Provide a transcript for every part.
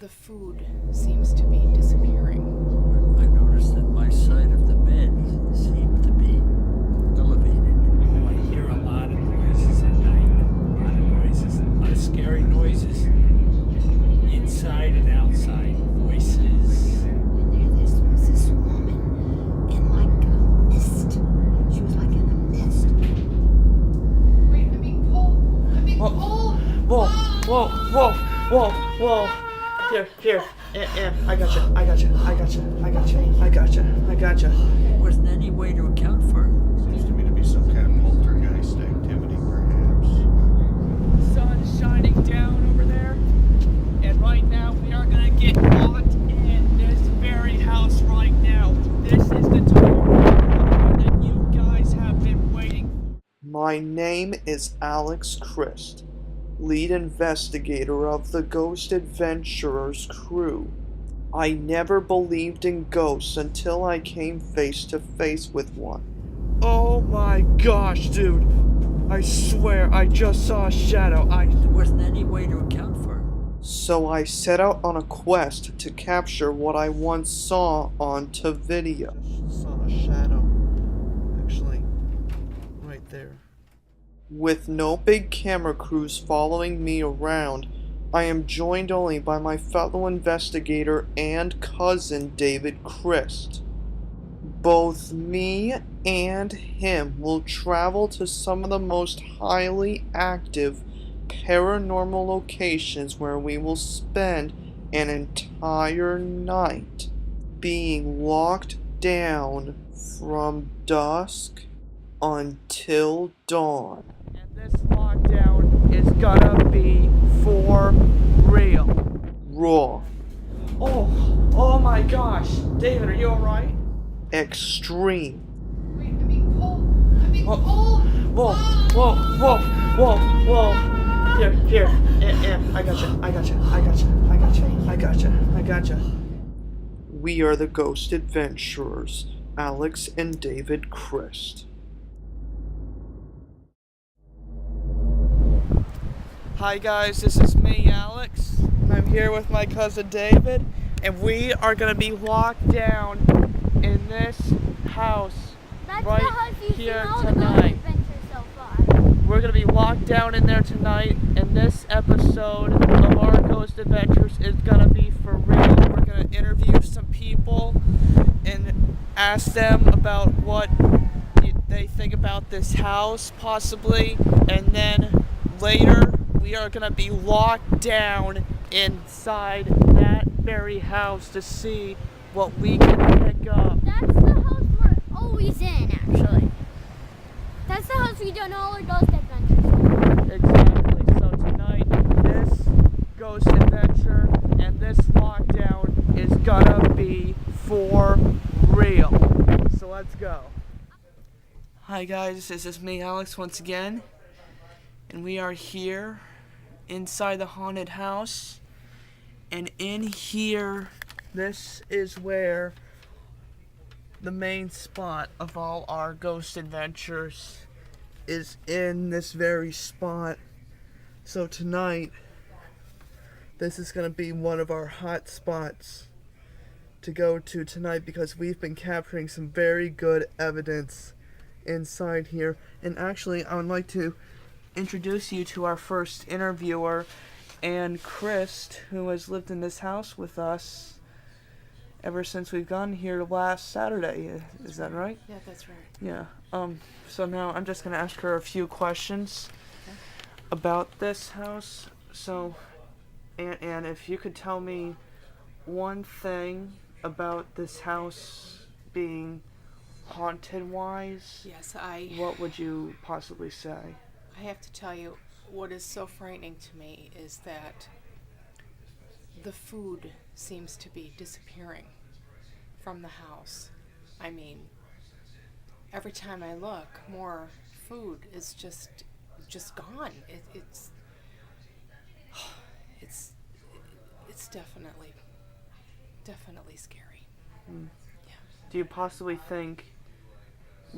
The food seems to be disappearing. I noticed that my side of the bed seemed to be elevated. Oh, I hear a lot of noises at night. A lot of noises. A lot of scary noises. Inside and outside. Voices. And there was this woman in like a mist. She was like in a mist. Wait, I'm being pulled. I'm being pulled. Whoa. Here. I gotcha. Wasn't any way to account for it. Seems to me to be some kind of poltergeist activity, perhaps. Sun's shining down over there. And right now we are going to get locked in this very house right now. This is the time that you guys have been waiting for. My name is Alex Christ, lead investigator of the Ghost Adventurers crew. I never believed in ghosts until I came face to face with one. Oh my gosh, dude. I swear I just saw a shadow. There wasn't any way to account for it. So I set out on a quest to capture what I once saw onto video. Saw a shadow. Actually, right there. With no big camera crews following me around, I am joined only by my fellow investigator and cousin David Christ. Both me and him will travel to some of the most highly active paranormal locations where we will spend an entire night being locked down from dusk until dawn. And this lockdown is gonna be for real. Raw. Oh my gosh. David, are you alright? Extreme. Wait, I'm being pulled. I'm being pulled. Whoa. Here. I gotcha. We are the Ghost Adventurers, Alex and David Christ. Hi guys, this is me, Alex. I'm here with my cousin David, and we are gonna be locked down in this house That's right the house you've here seen all the ghost tonight. adventures so far. We're gonna be locked down in there tonight, and this episode of our Ghost Adventures is gonna be for real. We're gonna interview some people and ask them about what they think about this house, possibly, and then later we are gonna be locked down inside that very house to see what we can pick up. That's the house we're always in, actually. That's the house we done all our ghost adventures. Exactly. So tonight, this ghost adventure and this lockdown is gonna be for real. So let's go. Hi guys, this is me, Alex, once again, and we are here inside the haunted house. And in here, this is where the main spot of all our ghost adventures is, in this very spot. So tonight, this is going to be one of our hot spots to go to tonight, because we've been capturing some very good evidence inside here. And actually, I would like to introduce you to our first interviewer, Ann Christ, who has lived in this house with us ever since we've gone here last Saturday. Is that right? Yeah, that's right. Yeah. So now I'm just gonna ask her a few questions about this house. So, Ann, if you could tell me one thing about this house being haunted-wise, Yes, what would you possibly say? I have to tell you, what is so frightening to me is that the food seems to be disappearing from the house. I mean, every time I look, more food is just gone. It's definitely scary. Do you possibly think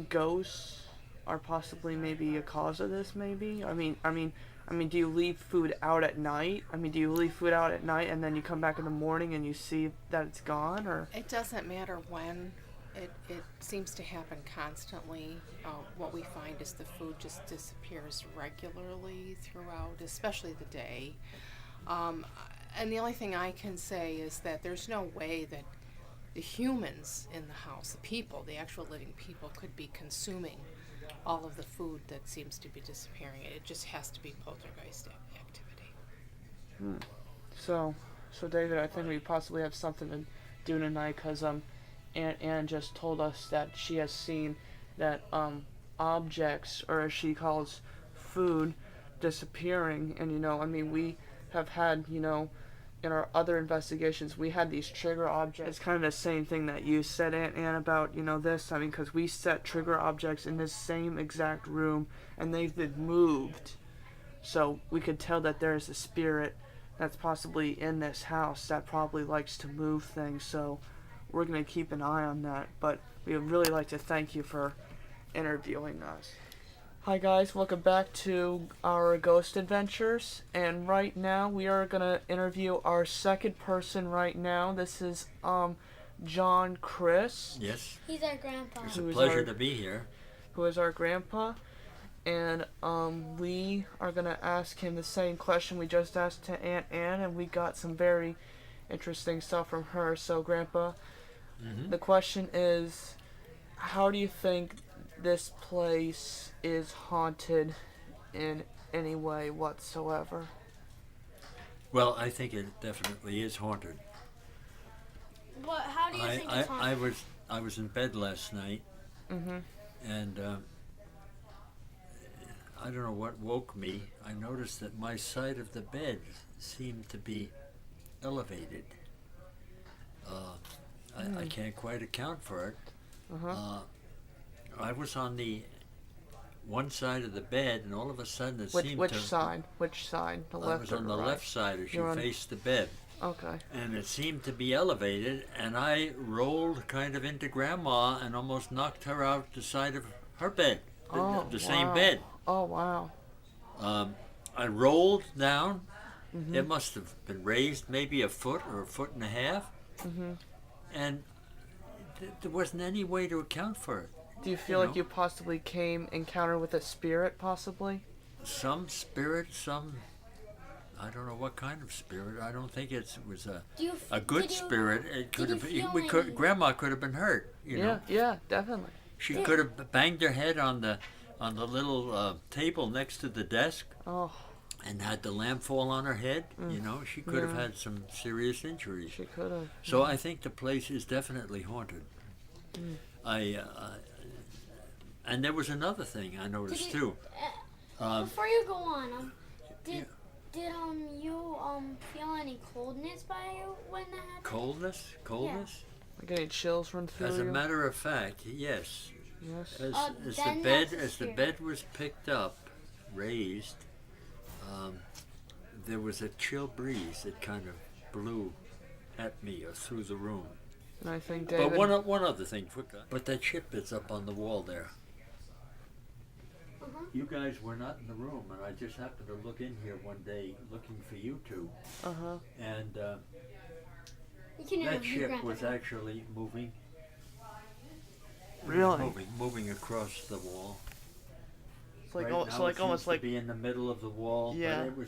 ghosts are possibly maybe a cause of this? Maybe. Do you leave food out at night? Do you leave food out at night and then you come back in the morning and you see that it's gone, or? It doesn't matter when. It seems to happen constantly. What we find is the food just disappears regularly throughout, especially the day. And the only thing I can say is that there's no way that the humans in the house, the people, the actual living people, could be consuming all of the food that seems to be disappearing. It just has to be poltergeist activity. So David, I think we possibly have something to do tonight, because Anne just told us that she has seen that objects, or as she calls food, disappearing. And we have had, in our other investigations, we had these trigger objects. It's kind of the same thing that you said, Anne, about, this. Because we set trigger objects in this same exact room, and they've been moved. So we could tell that there's a spirit that's possibly in this house that probably likes to move things. So we're going to keep an eye on that. But we would really like to thank you for interviewing us. Hi guys, welcome back to our ghost adventures, and right now we are gonna interview our second person right now. This is John Chris, Yes, He's our grandpa. it's a Who is pleasure our- to be here. who is our grandpa, and we are gonna ask him the same question we just asked to Aunt Anne, and we got some very interesting stuff from her. So Grandpa, the question is, how do you think this place is haunted in any way whatsoever? Well, I think it definitely is haunted. What? How do you think it's haunted? I was in bed last night, and I don't know what woke me. I noticed that my side of the bed seemed to be elevated. I can't quite account for it. I was on the one side of the bed, and all of a sudden it seemed Which to... side? Which side? The I left was or on the the right? left side as You're you on- faced the bed. Okay. And it seemed to be elevated, and I rolled kind of into Grandma and almost knocked her out the side of her bed, the same wow. bed. Oh wow. I rolled down. It must have been raised maybe a foot or a foot and a half, and there wasn't any way to account for it. Do you feel like you possibly came encounter with a spirit, possibly? Some spirit, I don't know what kind of spirit. I don't think it was a good spirit. It could did you have. feel any- Grandma could have been hurt. You know, Yeah, definitely. she could have banged her head on the little table next to the desk Oh, and had the lamp fall on her head. You know, she could have had some serious injuries. she could have. So I think the place is definitely haunted. And there was another thing I noticed Did too. Before you go on, did you feel any coldness by you when that happened? Coldness. Like any chills run through As you? a matter of fact, yes. Yes. As then the bed that's a as the spirit. bed was picked up, raised, there was a chill breeze that kind of blew at me or through the room. And I think David. But one other thing, but that ship that's up on the wall there. You guys were not in the room, and I just happened to look in here one day looking for you two, and You can that interview ship Grandpa. was actually moving. Really? Moving across the wall. It's like, Right al- now so like it almost seems to like. be in the middle of the wall. Yeah. But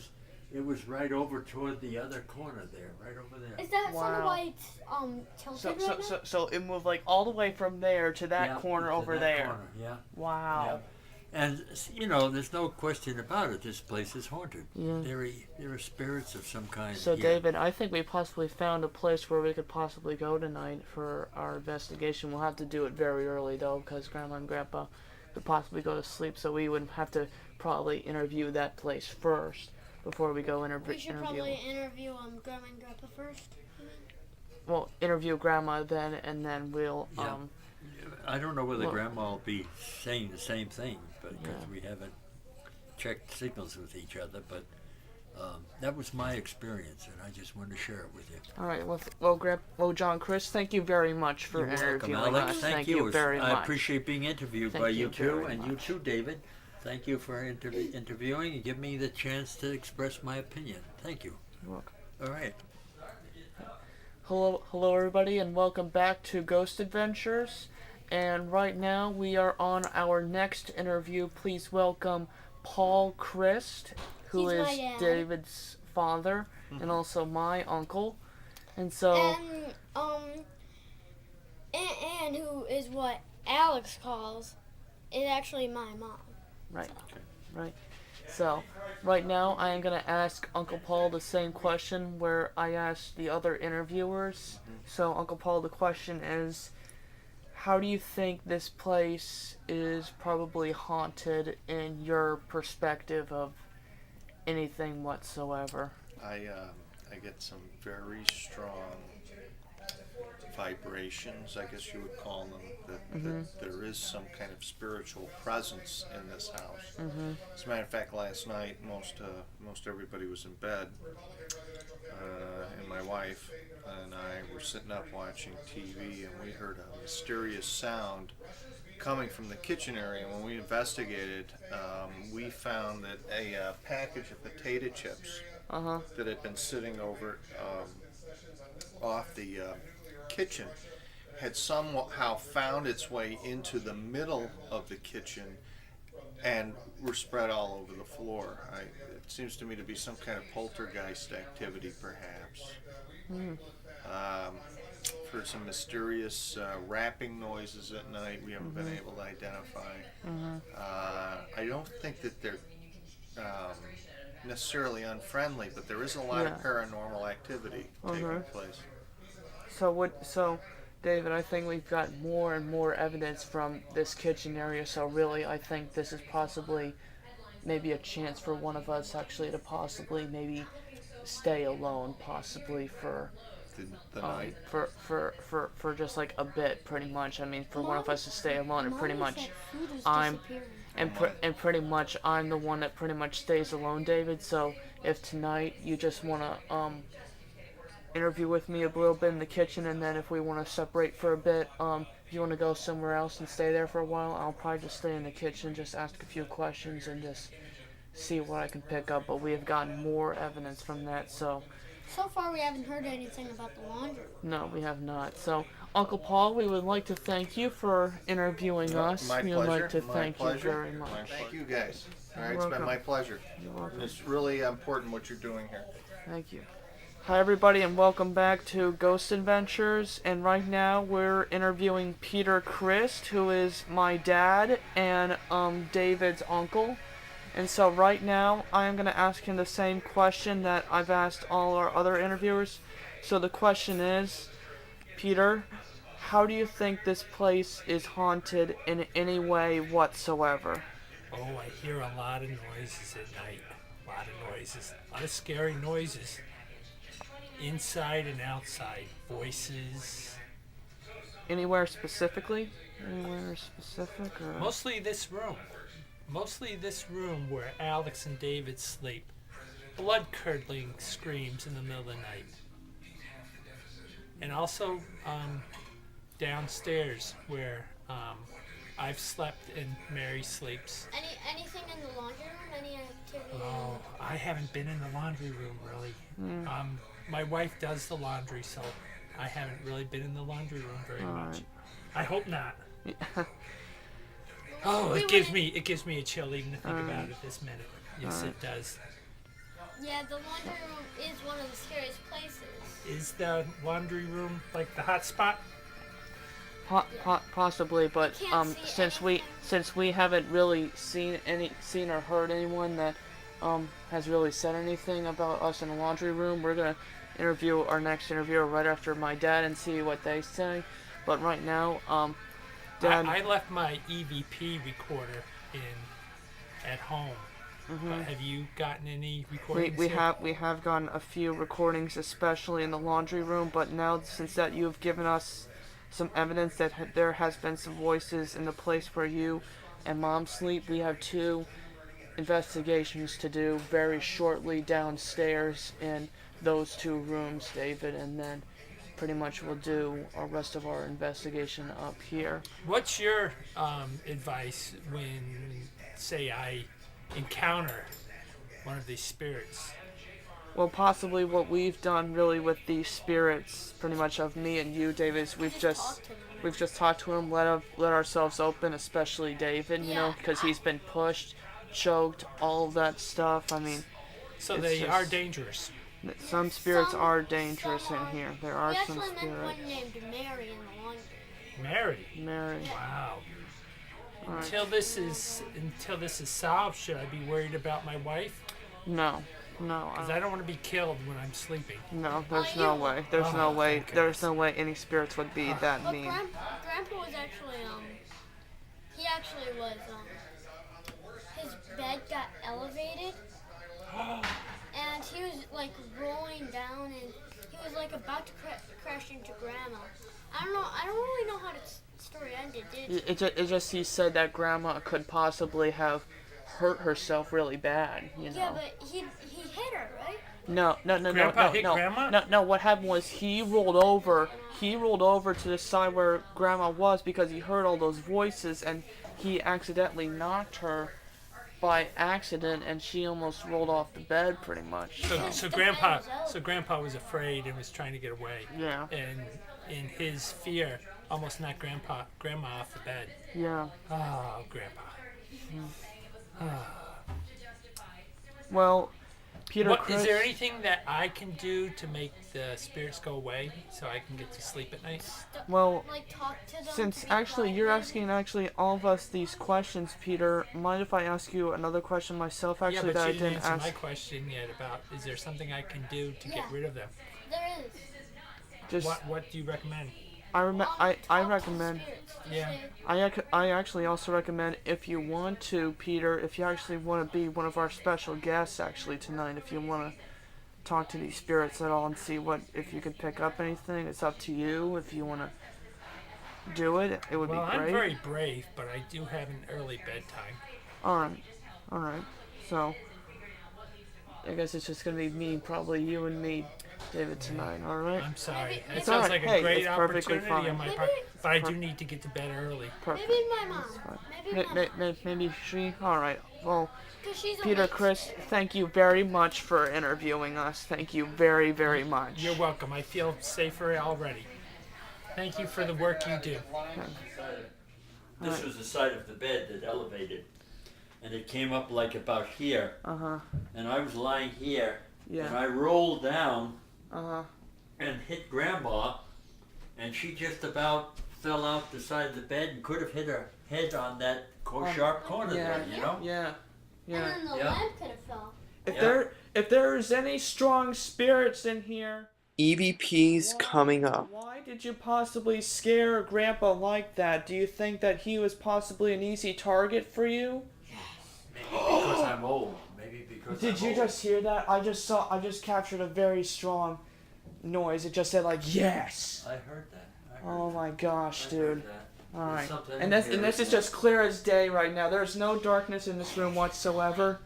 it was right over toward the other corner there, right over there. Is that some of Wow. why it's tilted So, right so, now? so, so it moved like all the way from there to that Yeah, corner to over that there. corner, yeah. Wow. And there's no question about it. This place is haunted. Yeah. There are spirits of some kind. So here. David, I think we possibly found a place where we could possibly go tonight for our investigation. We'll have to do it very early though, because Grandma and Grandpa could possibly go to sleep. So we would have to probably interview that place first before we go We should interview. probably interview Grandma and Grandpa first. Well, interview Grandma then, and then we'll Yeah. I don't know whether Well- Grandma will be saying the same thing, but because Yeah. we haven't checked signals with each other. But That was my experience, and I just wanted to share it with you. All right. Well, John, Chris, thank you very much for You're welcome, interviewing Alex. us. Thank you. Very much. I appreciate being interviewed Thank by you you two, very and you much. too, David. Thank you for interviewing and give me the chance to express my opinion. Thank you. You're welcome. All right. Hello, everybody, and welcome back to Ghost Adventures. And right now, we are on our next interview. Please welcome Paul Christ, who He's is my dad. David's father and also my uncle. And so, And who is what Alex calls is actually my mom. right. So, right now, I am going to ask Uncle Paul the same question where I asked the other interviewers. So, Uncle Paul, the question is, how do you think this place is probably haunted in your perspective of anything whatsoever? I get some very strong vibrations, I guess you would call them, that there is some kind of spiritual presence in this house. As a matter of fact, last night most everybody was in bed, and my wife and I were sitting up watching TV, and we heard a mysterious sound coming from the kitchen area. When we investigated, we found that a package of potato chips that had been sitting over off the kitchen had somehow found its way into the middle of the kitchen and were spread all over the floor. It seems to me to be some kind of poltergeist activity, perhaps. For some mysterious rapping noises at night we haven't been able to identify. I don't think that they're necessarily unfriendly, but there is a lot of paranormal activity taking place. So, David, I think we've got more and more evidence from this kitchen area, so really I think this is possibly maybe a chance for one of us actually to possibly maybe stay alone, possibly for The night. for just like a bit, pretty much. I mean, for one of us to stay alone, and pretty Mommy much said food is I'm disappearing. and pretty much I'm the one that pretty much stays alone, David. So if tonight you just wanna interview with me a little bit in the kitchen, and then if we want to separate for a bit, if you want to go somewhere else and stay there for a while, I'll probably just stay in the kitchen, just ask a few questions and just see what I can pick up. But we have gotten more evidence from that, so So far, we haven't heard anything about the laundry room. no, we have not. So, Uncle Paul, we would like to thank you for interviewing us. My We pleasure. would like to My thank pleasure. you very much. Thank you, guys. All right, it's welcome. been my pleasure. You're welcome. It's really important what you're doing here. Thank you. Hi, everybody, and welcome back to Ghost Adventures. And right now, we're interviewing Peter Christ, who is my dad and David's uncle. And so, right now, I am going to ask him the same question that I've asked all our other interviewers. So, the question is, Peter, how do you think this place is haunted in any way whatsoever? Oh, I hear a lot of noises at night. A lot of noises. A lot of scary noises. Inside and outside. Voices. Anywhere specifically? Anywhere specific? Or? Mostly this room. Mostly this room where Alex and David sleep. Blood-curdling screams in the middle of the night. And also downstairs where I've slept and Mary sleeps. Anything in the laundry room? Any activity? Oh, I haven't been in the laundry room really. My wife does the laundry, so I haven't really been in the laundry room very much. Alright. I hope not. Oh, it gives me a chill even to think about it this minute. Yes, it does. Yeah, the laundry room is one of the scariest places. Is the laundry room like the hot spot? Possibly, but Can't see since we haven't really seen or heard anyone that has really said anything about us in the laundry room, we're gonna interview our next interviewer right after my dad and see what they say. But right now, Dad, I left my EVP recorder at home. But have you gotten any recordings? we yet? have gotten a few recordings, especially in the laundry room. But now, since that you have given us some evidence that there has been some voices in the place where you and Mom sleep, we have two investigations to do very shortly downstairs in those 2 rooms, David, and then pretty much we'll do our rest of our investigation up here. What's your advice when, say, I encounter one of these spirits? Well, possibly what we've done really with these spirits, pretty much of me and you, David, is we've just talked to him, let ourselves open, especially David, you know, because he's been pushed, choked, all of that stuff. I mean, So It's they just- are dangerous. some spirits Some- are dangerous some in are- here. There We are some actually met spirits. one named Mary in the laundry. Mary. Mary. Wow. Alright. Until this is solved, should I be worried about my wife? No, Because I don't want to be killed when I'm sleeping. no. There's Oh, no you- way. There's no Oh, way. thank There's goodness. no way any spirits would be that But mean. Grandpa was actually he actually was his bed got elevated, and he was like rolling down, and he was like about to crash into Grandma. I don't really know how the story ended. It just he said that Grandma could possibly have hurt herself really bad. You know. Yeah, but he hit her, right? No. Grandpa hit no. Grandma? No. What happened was he rolled over. He rolled over to the side where Grandma was because he heard all those voices, and he accidentally knocked her by accident, and she almost rolled off the bed, pretty much. So Grandpa was afraid and was trying to get away. Yeah. And in his fear, almost knocked Grandma off the bed. Yeah. Oh, Grandpa. Well, Peter. Is Chris, there anything that I can do to make the spirits go away so I can get to sleep at night? Well, Like talk to them. since to be actually you're quiet. asking all of us these questions, Peter, mind if I ask you another question myself? Yeah, Actually, but that I you didn't didn't answer ask. my question yet about is there something I can do to get Yeah. rid of them? There is. Just What do you recommend? I Talk to recommend. spirits. Just Yeah. say, I actually also recommend, if you want to, Peter, if you actually want to be one of our special guests actually tonight, if you want to talk to these spirits at all and see if you could pick up anything, it's up to you. If you want to do it, it would Well, be great. I'm very brave, but I do have an early bedtime. All right. So I guess it's just gonna be me, probably you and me, David, tonight. All right. I'm sorry. Maybe- It It's all sounds right. like Hey, a great it's perfectly opportunity fine. on my Maybe- part, but I do need to get to bed early. Perfect. maybe my mom. Maybe my mom. Maybe she. All right. Well, 'Cause she's Peter, awake. Chris, thank you very much for interviewing us. Thank you very, very much. You're welcome. I feel safer already. Thank you for the work you do. This was the side of the bed that elevated, and it came up like about here, Uh-huh. and I was lying here, and Yeah. I rolled down Uh-huh. and hit Grandma, and she just about fell out the side of the bed and could have hit her head on that sharp corner Yeah. there, you know? Yeah. Yeah. And then the Yeah. lamp could have fell. If there's any strong spirits in here, EVP's coming up. Why did you possibly scare Grandpa like that? Do you think that he was possibly an easy target for you? Maybe because I'm old. Maybe because Did I'm you old. just hear that? I just captured a very strong noise. It just said like yes. I heard that. I heard Oh my that. gosh, I dude. heard that. All right. something And this in and this here, is yeah. just clear as day right now. There's no darkness in this room whatsoever.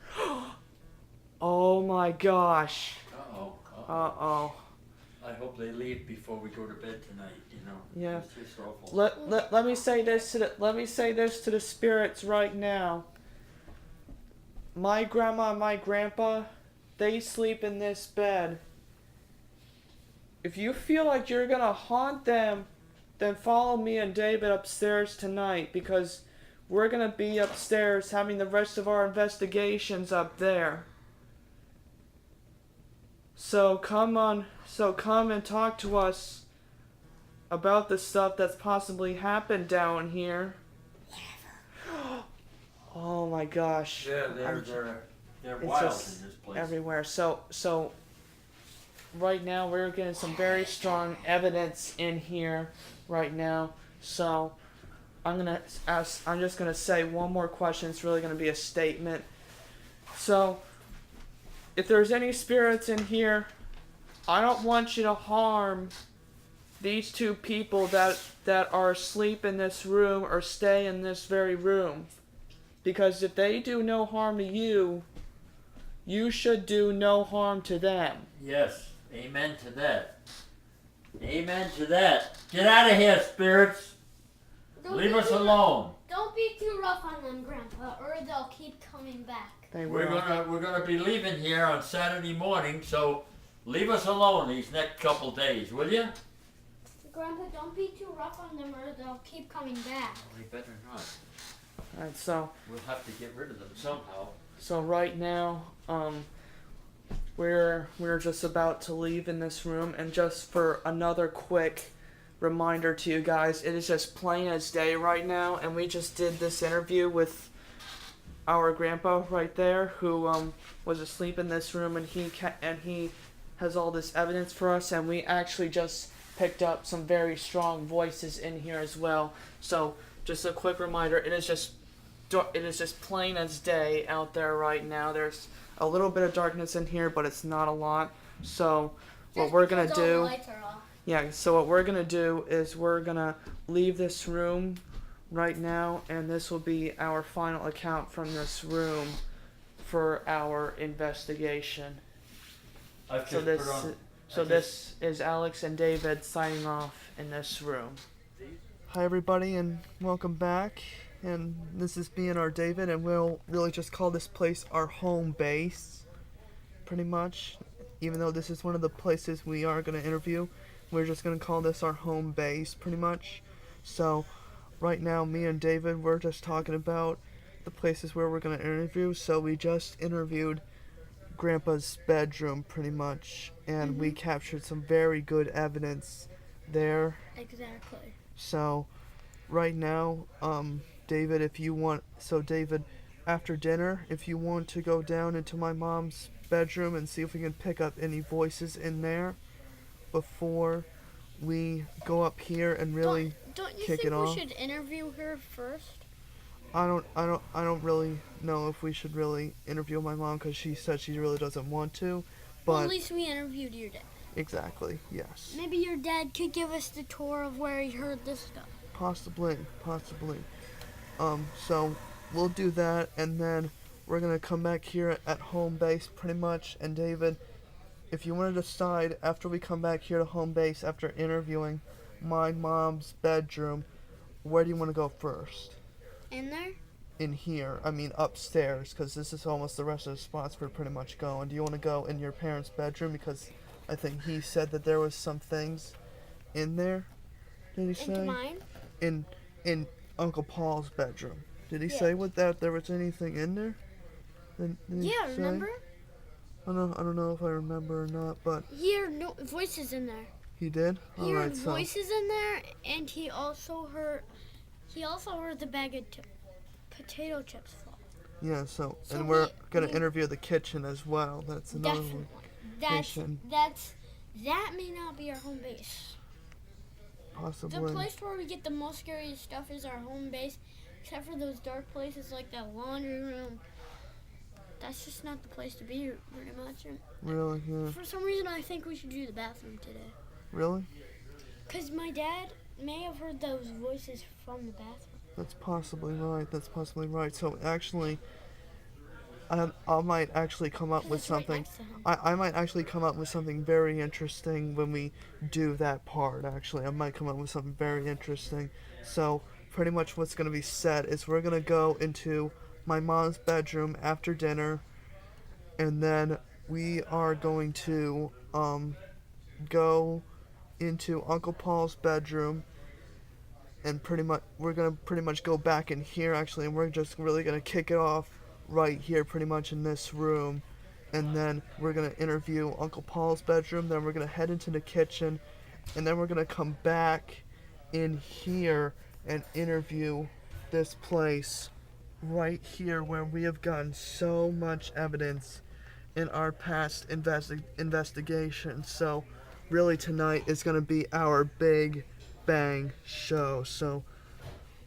Oh my gosh. Uh-oh. Uh-oh. I hope they leave before we go to bed tonight, you know? Yeah. It's just awful. Let me say this to the spirits right now. My grandma and my grandpa, they sleep in this bed. If you feel like you're gonna haunt them, then follow me and David upstairs tonight, because we're gonna be upstairs having the rest of our investigations up there. So come and talk to us about the stuff that's possibly happened down here. Oh my gosh. Yeah, they're It's wild just in this place. everywhere. So right now we're getting some very strong evidence in here right now. So I'm just gonna say one more question. It's really gonna be a statement. So if there's any spirits in here, I don't want you to harm these two people that are asleep in this room or stay in this very room. Because if they do no harm to you, you should do no harm to them. Yes, amen to that. Amen to that. Get out of here, spirits. Don't Leave be us too alone. Don't be too rough on them, Grandpa, or they'll keep coming back. They We're will. gonna be leaving here on Saturday morning, so leave us alone these next couple days, will you? Grandpa, don't be too rough on them, or they'll keep coming back. We better not. Alright, so We'll have to get rid of them somehow. right now, we're just about to leave in this room, and just for another quick reminder to you guys, it is just plain as day right now, and we just did this interview with our grandpa right there, who was asleep in this room, and he has all this evidence for us, and we actually just picked up some very strong voices in here as well. So just a quick reminder, it is just plain as day out there right now. There's a little bit of darkness in here, but it's not a lot. So what Just we're gonna because all the do, lights are off. yeah, so what we're gonna do is we're gonna leave this room right now, and this will be our final account from this room for our investigation. I've So just this, put on. this is Alex and David signing off in this room. Hi everybody, and welcome back. And this is me and our David, and we'll really just call this place our home base, pretty much. Even though this is one of the places we are going to interview, we're just going to call this our home base, pretty much. So right now, me and David, we're just talking about the places where we're going to interview. So we just interviewed Grandpa's bedroom, pretty much, and we captured some very good evidence there. Exactly. So right now, David, David, after dinner, if you want to go down into my mom's bedroom and see if we can pick up any voices in there before we go up here and really Don't you kick think it we off. should interview her first? I don't really know if we should really interview my mom, because she said she really doesn't want to, Well, but at least we interviewed your dad. exactly, yes. Maybe your dad could give us the tour of where he heard this stuff. Possibly. So we'll do that, and then we're gonna come back here at home base, pretty much. And David, if you want to decide after we come back here to home base after interviewing my mom's bedroom, where do you want to go first? In there? In here, I mean upstairs, because this is almost the rest of the spots we're pretty much going. Do you want to go in your parents' bedroom, because I think he said that there was some things in there? Did he say? Into mine? In Uncle Paul's bedroom. Did he Yeah. say with that there was anything in there? Did he Yeah, say? remember? I don't know if I remember or not, but He heard voices in there. he did. He All heard right, so voices in there, and he also heard the bag of potato chips fall. yeah, so So and we're we- gonna we- interview the kitchen as well. That's another Definitely. location, That may not be our home base. The possibly. place where we get the most scariest stuff is our home base, except for those dark places like that laundry room. That's just not the place to be, pretty much. And Really? Yeah. for some reason, I think we should do the bathroom today. Really? Because my dad may have heard those voices from the bathroom. That's possibly right. So actually, I might actually come up 'Cause with it's right something. next to him. I might actually come up with something very interesting when we do that part, actually. I might come up with something very interesting. So, pretty much what's going to be set is we're going to go into my mom's bedroom after dinner, and then we are going to go into Uncle Paul's bedroom, and we're going to pretty much go back in here, actually, and we're just really going to kick it off right here, pretty much in this room. And then we're going to interview Uncle Paul's bedroom, then we're going to head into the kitchen, and then we're going to come back in here and interview this place right here where we have gotten so much evidence in our past investigation. So really tonight is going to be our big bang show. So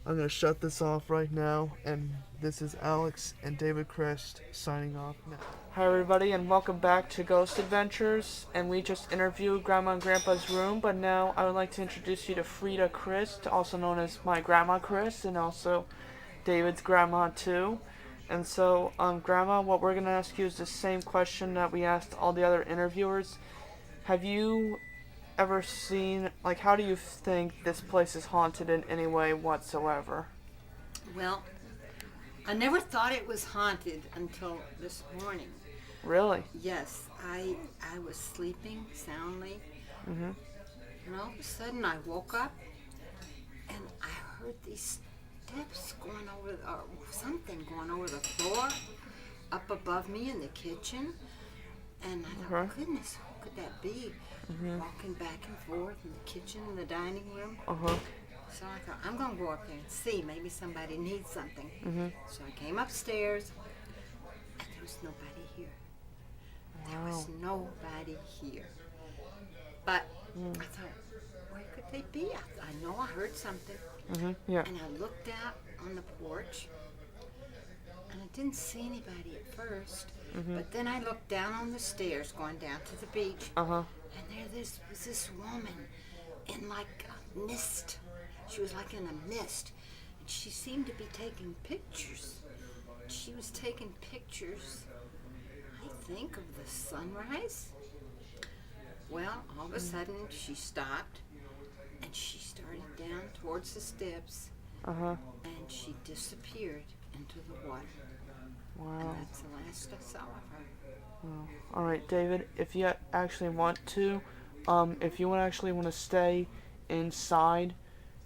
I'm going to shut this off right now, and this is Alex and David Christ signing off now. Hi everybody, and welcome back to Ghost Adventures. And we just interviewed Grandma and Grandpa's room, but now I would like to introduce you to Frida Christ, also known as my Grandma Chris, and also David's grandma too. And so, Grandma, what we're going to ask you is the same question that we asked all the other interviewers. Have you ever seen, like, how do you think this place is haunted in any way whatsoever? Well, I never thought it was haunted until this morning. Really? Yes, I was sleeping soundly, Mm-hmm. and all of a sudden I woke up, and I heard these steps going over, or something going over the floor, up above me in the kitchen, and I thought, goodness, who could that be? Walking back and forth in the kitchen and the dining room. Uh-huh. So I thought, I'm going to go up there and see. Maybe somebody needs something. Mm-hmm. So I came upstairs, and there was nobody here. There was nobody here. But I thought, where could they be? I know I heard something. Mm-hmm. Yeah. And I looked out on the porch, and I didn't see anybody at first. But then I looked down on the stairs going down to the beach, Uh-huh. and there was this woman in like a mist. She was like in a mist, and she seemed to be taking pictures. She was taking pictures, I think, of the sunrise. Well, all of a sudden she stopped, and she started down towards the steps, Uh-huh. and she disappeared into the water. Wow. And that's the last I saw of her. All right, David, if you actually want to, if you actually want to stay inside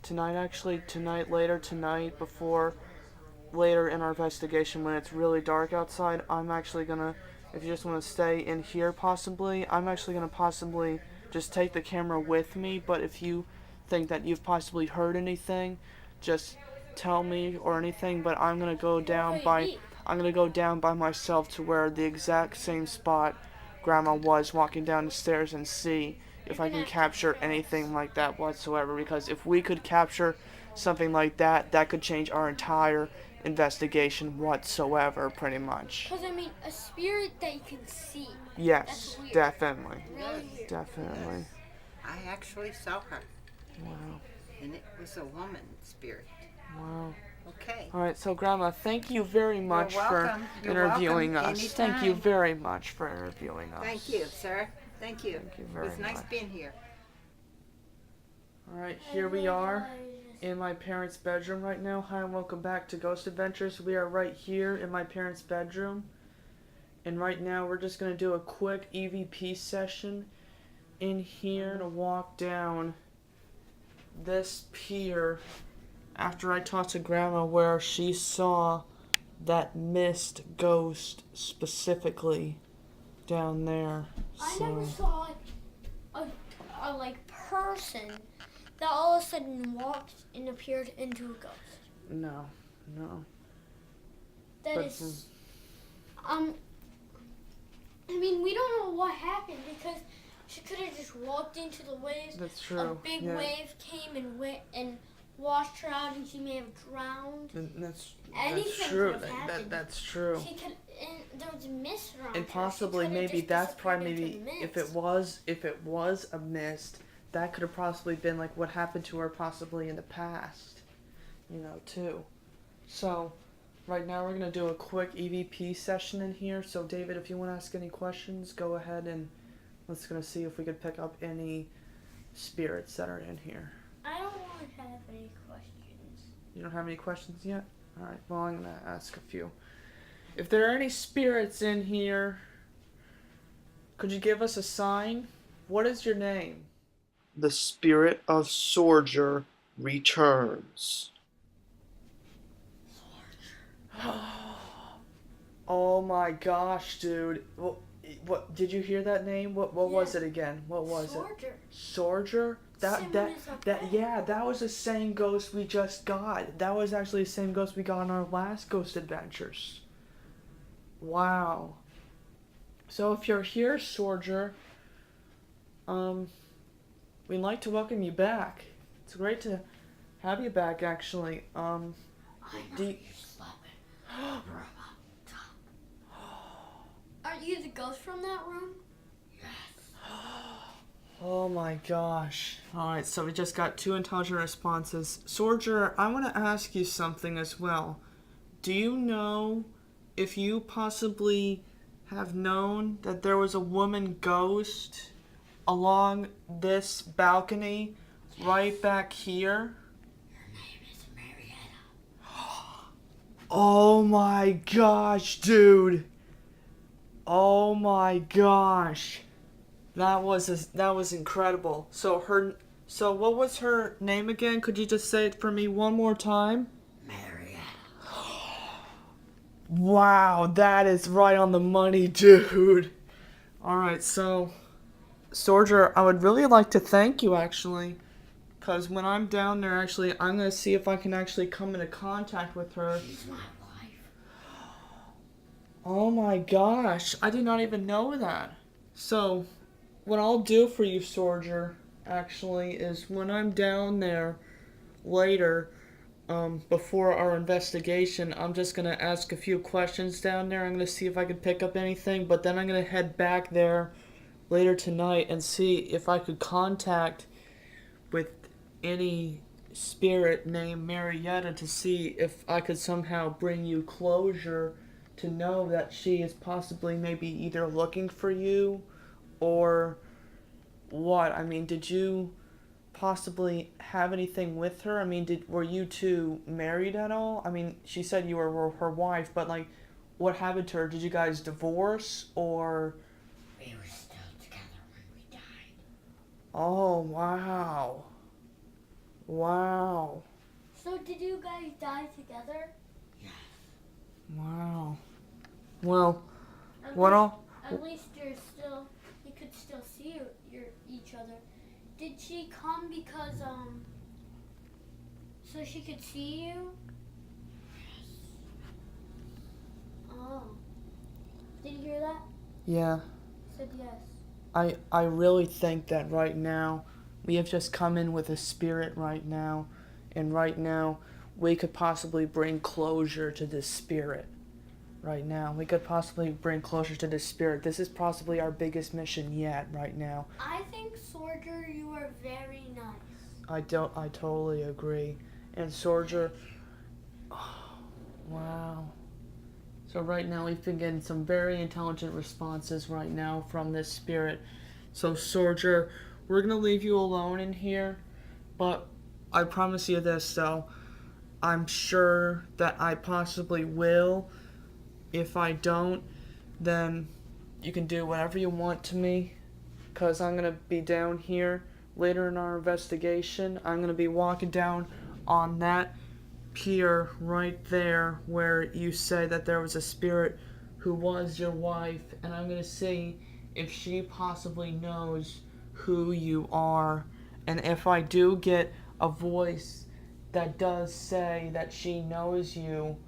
tonight, later tonight, before later in our investigation when it's really dark outside, I'm actually gonna, if you just want to stay in here possibly, I'm actually gonna possibly just take the camera with me, but if you think that you've possibly heard anything, just tell me or anything, but I'm gonna go down by myself to where the exact same spot Grandma was walking down the stairs and see if I can capture anything like that whatsoever, because if we could capture something like that, that could change our entire investigation whatsoever, pretty much. Because, I mean, a spirit that you can see. Yes, That's weird. definitely. Really weird. Definitely. I actually saw her, Wow. and it was a woman spirit. Wow. Okay. Alright, so Grandma, thank you very much for welcome. You're interviewing welcome. us. Thank you Anytime. very much for interviewing us. Thank you, sir. Thank you. Thank you It very was nice much. being here. Alright, here we are in my parents' bedroom right now. Hi and welcome back to Ghost Adventures. We are right here in my parents' bedroom. And right now we're just going to do a quick EVP session in here to walk down this pier after I talked to Grandma where she saw that mist ghost specifically down there. I never saw a like person that all of a sudden walked and appeared into a ghost. No. That But- is, I mean, we don't know what happened because she could have just walked into the waves. That's true. A big yeah. wave came and washed her out, and she may have drowned. That's Anything true. could have happened. That's true. She could, and there was mist around And her. possibly She coulda maybe just that's probably disappeared into maybe the if it was a mist, that could have possibly been like what happened to her possibly in the past, too. So right now we're gonna do a quick EVP session in here. So David, if you want to ask any questions, go ahead and let's gonna see if we could pick up any spirits that are in here. I don't want to have any questions. You don't have any questions yet? Alright, well I'm gonna ask a few. If there are any spirits in here, could you give us a sign? What is your name? The spirit of Sorger returns. Oh my gosh, dude. What did you hear that name? What was it again? What was it? Sorger? That was the same ghost we just got. That was actually the same ghost we got in our last Ghost Adventures. Wow. So if you're here, Sorger, we'd like to welcome you back. It's great to have you back, actually. Are you the ghost from that room? Oh my gosh. Alright, so we just got 2 intelligent responses. Sorger, I want to ask you something as well. do you know if you possibly have known that there was a woman ghost along this balcony right back here? Her name is Marietta. Oh my gosh, dude. Oh my gosh. That was incredible. So what was her name again? Could you just say it for me one more time? Marietta. Wow, that is right on the money, dude. Alright, so, Sorger, I would really like to thank you, actually. Because when I'm down there, actually, I'm going to see if I can actually come into contact with her. She's my wife. Oh my gosh, I did not even know that. So, what I'll do for you, Sorger, actually, is when I'm down there later, before our investigation, I'm just going to ask a few questions down there. I'm going to see if I can pick up anything, but then I'm going to head back there later tonight and see if I could contact with any spirit named Marietta to see if I could somehow bring you closure to know that she is possibly maybe either looking for you or what. I mean, did you possibly have anything with her? I mean, were you two married at all? I mean, she said you were her wife, but like, what happened to her? Did you guys divorce or? We were still together when we died. Oh, wow. Wow. So did you guys die together? Yes. Wow. Well, At what least, all? At least you could still see each other. Did she come because so she could see you? Oh. Did you hear that? Yeah. Said yes. I really think that right now we have just come in with a spirit right now, and right now we could possibly bring closure to this spirit. Right now, we could possibly bring closure to this spirit. This is possibly our biggest mission yet. Right now, I think, Sorger, you are very nice. I totally agree. And Sorger, wow. So right now we've been getting some very intelligent responses right now from this spirit. So Sorger, we're gonna leave you alone in here, but I promise you this though, I'm sure that I possibly will. If I don't, then you can do whatever you want to me, because I'm gonna be down here later in our investigation. I'm gonna be walking down on that pier right there where you say that there was a spirit who was your wife, and I'm gonna see if she possibly knows who you are. And if I do get a voice that does say that she knows you,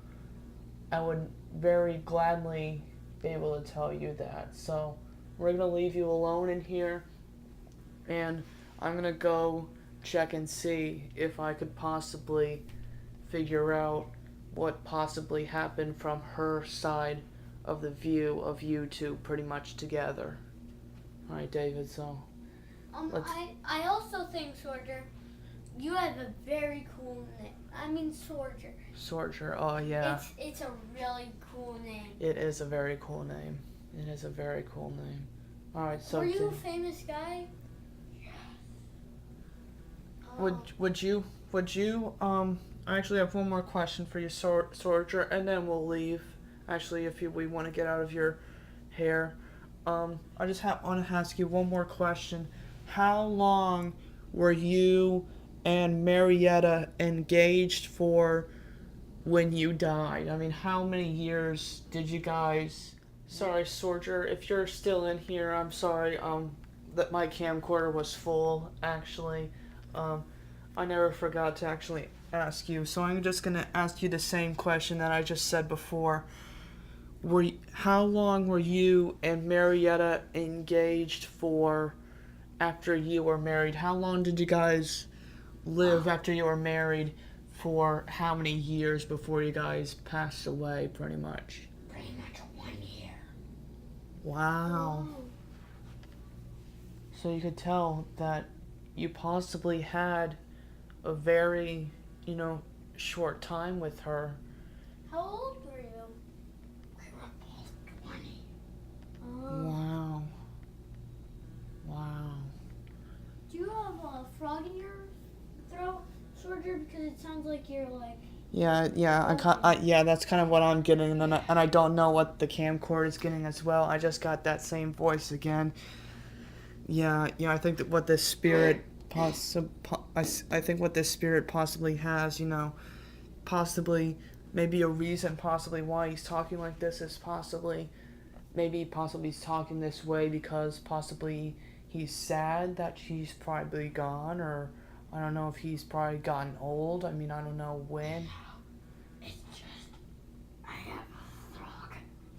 I would very gladly be able to tell you that. So we're gonna leave you alone in here, and I'm gonna go check and see if I could possibly figure out what possibly happened from her side of the view of you two pretty much together. Alright, David, so let's... I also think, Sorger, you have a very cool name. I mean, Sorger. Sorger, oh yeah. It's a really cool name. It is a very cool name. It is a very cool name. Alright, so... Were you a famous guy? Oh. Would you, I actually have one more question for you, Sorger, and then we'll leave. Actually, if we want to get out of your hair. I just want to ask you one more question. How long were you and Marietta engaged for when you died? I mean, how many years did you guys... Sorry, Sorger, if you're still in here, I'm sorry, that my camcorder was full, actually. I never forgot to actually ask you, so I'm just going to ask you the same question that I just said before. How long were you and Marietta engaged for after you were married? How long did you guys live after you were married? For how many years before you guys passed away, pretty much? Pretty much 1 year. Wow. So you could tell that you possibly had a very, short time with her. How old frog in your throat, Soldier? Because it sounds like you're like. Yeah, yeah, that's kind of what I'm getting, and I don't know what the camcorder is getting as well. I just got that same voice again. Yeah, I think that what this spirit I think what this spirit possibly has, possibly maybe a reason possibly why he's talking like this is possibly he's talking this way because possibly he's sad that she's probably gone, or I don't know if he's probably gotten old. I mean, I don't know when. It's just, I have a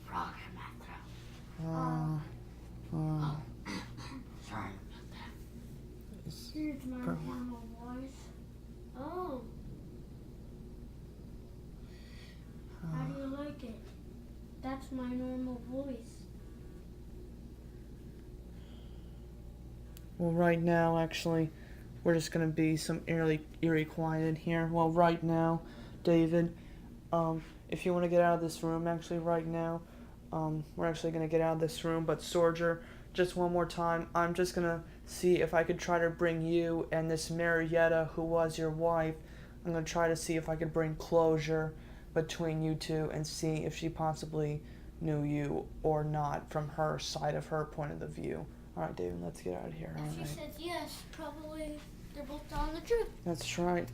frog in my throat. Sorry about that. Here's my normal voice. Oh. How do you like it? That's my normal voice. Well, right now, actually, we're just gonna be some eerie quiet in here. Well, right now, David, if you want to get out of this room, actually, right now, we're actually gonna get out of this room. But Soldier, just one more time, I'm just gonna see if I could try to bring you and this Marietta, who was your wife, I'm gonna try to see if I could bring closure between you two and see if she possibly knew you or not from her side of her point of the view. All right, David, let's get out of here. If she says yes, probably they're both telling the truth. That's right.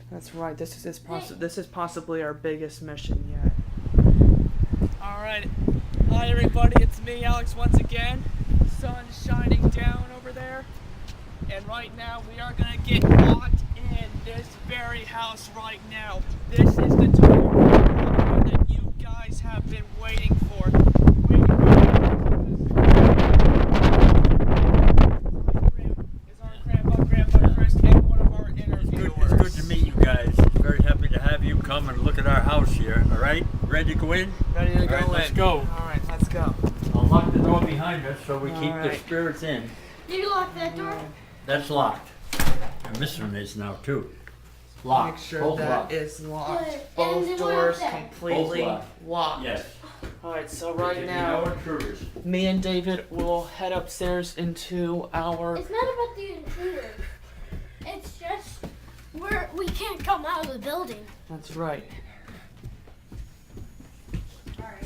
This is possibly our biggest mission yet. Alright. Hi everybody, it's me, Alex, once again. Sun's shining down over there. And right now we are gonna get locked in this very house right now. This is the time that you guys have been waiting for. Is our grandpa Chris and one of our interviewers. It's good to meet you guys. Very happy to have you come and look at our house here. All right, ready to go in? Ready to go in. Let's go. All right, let's go. I'll lock the door behind us so we All keep the right. spirits in. Did you lock that door? That's locked. And this one is now too. Locked. Make sure Both that locked. is locked. Good. And Both the one doors up there. completely Both locked. Yes. All right, so There right can be now, no intruders. me and David will head upstairs into our. It's not about the intruder. It's just we can't come out of the building. That's right.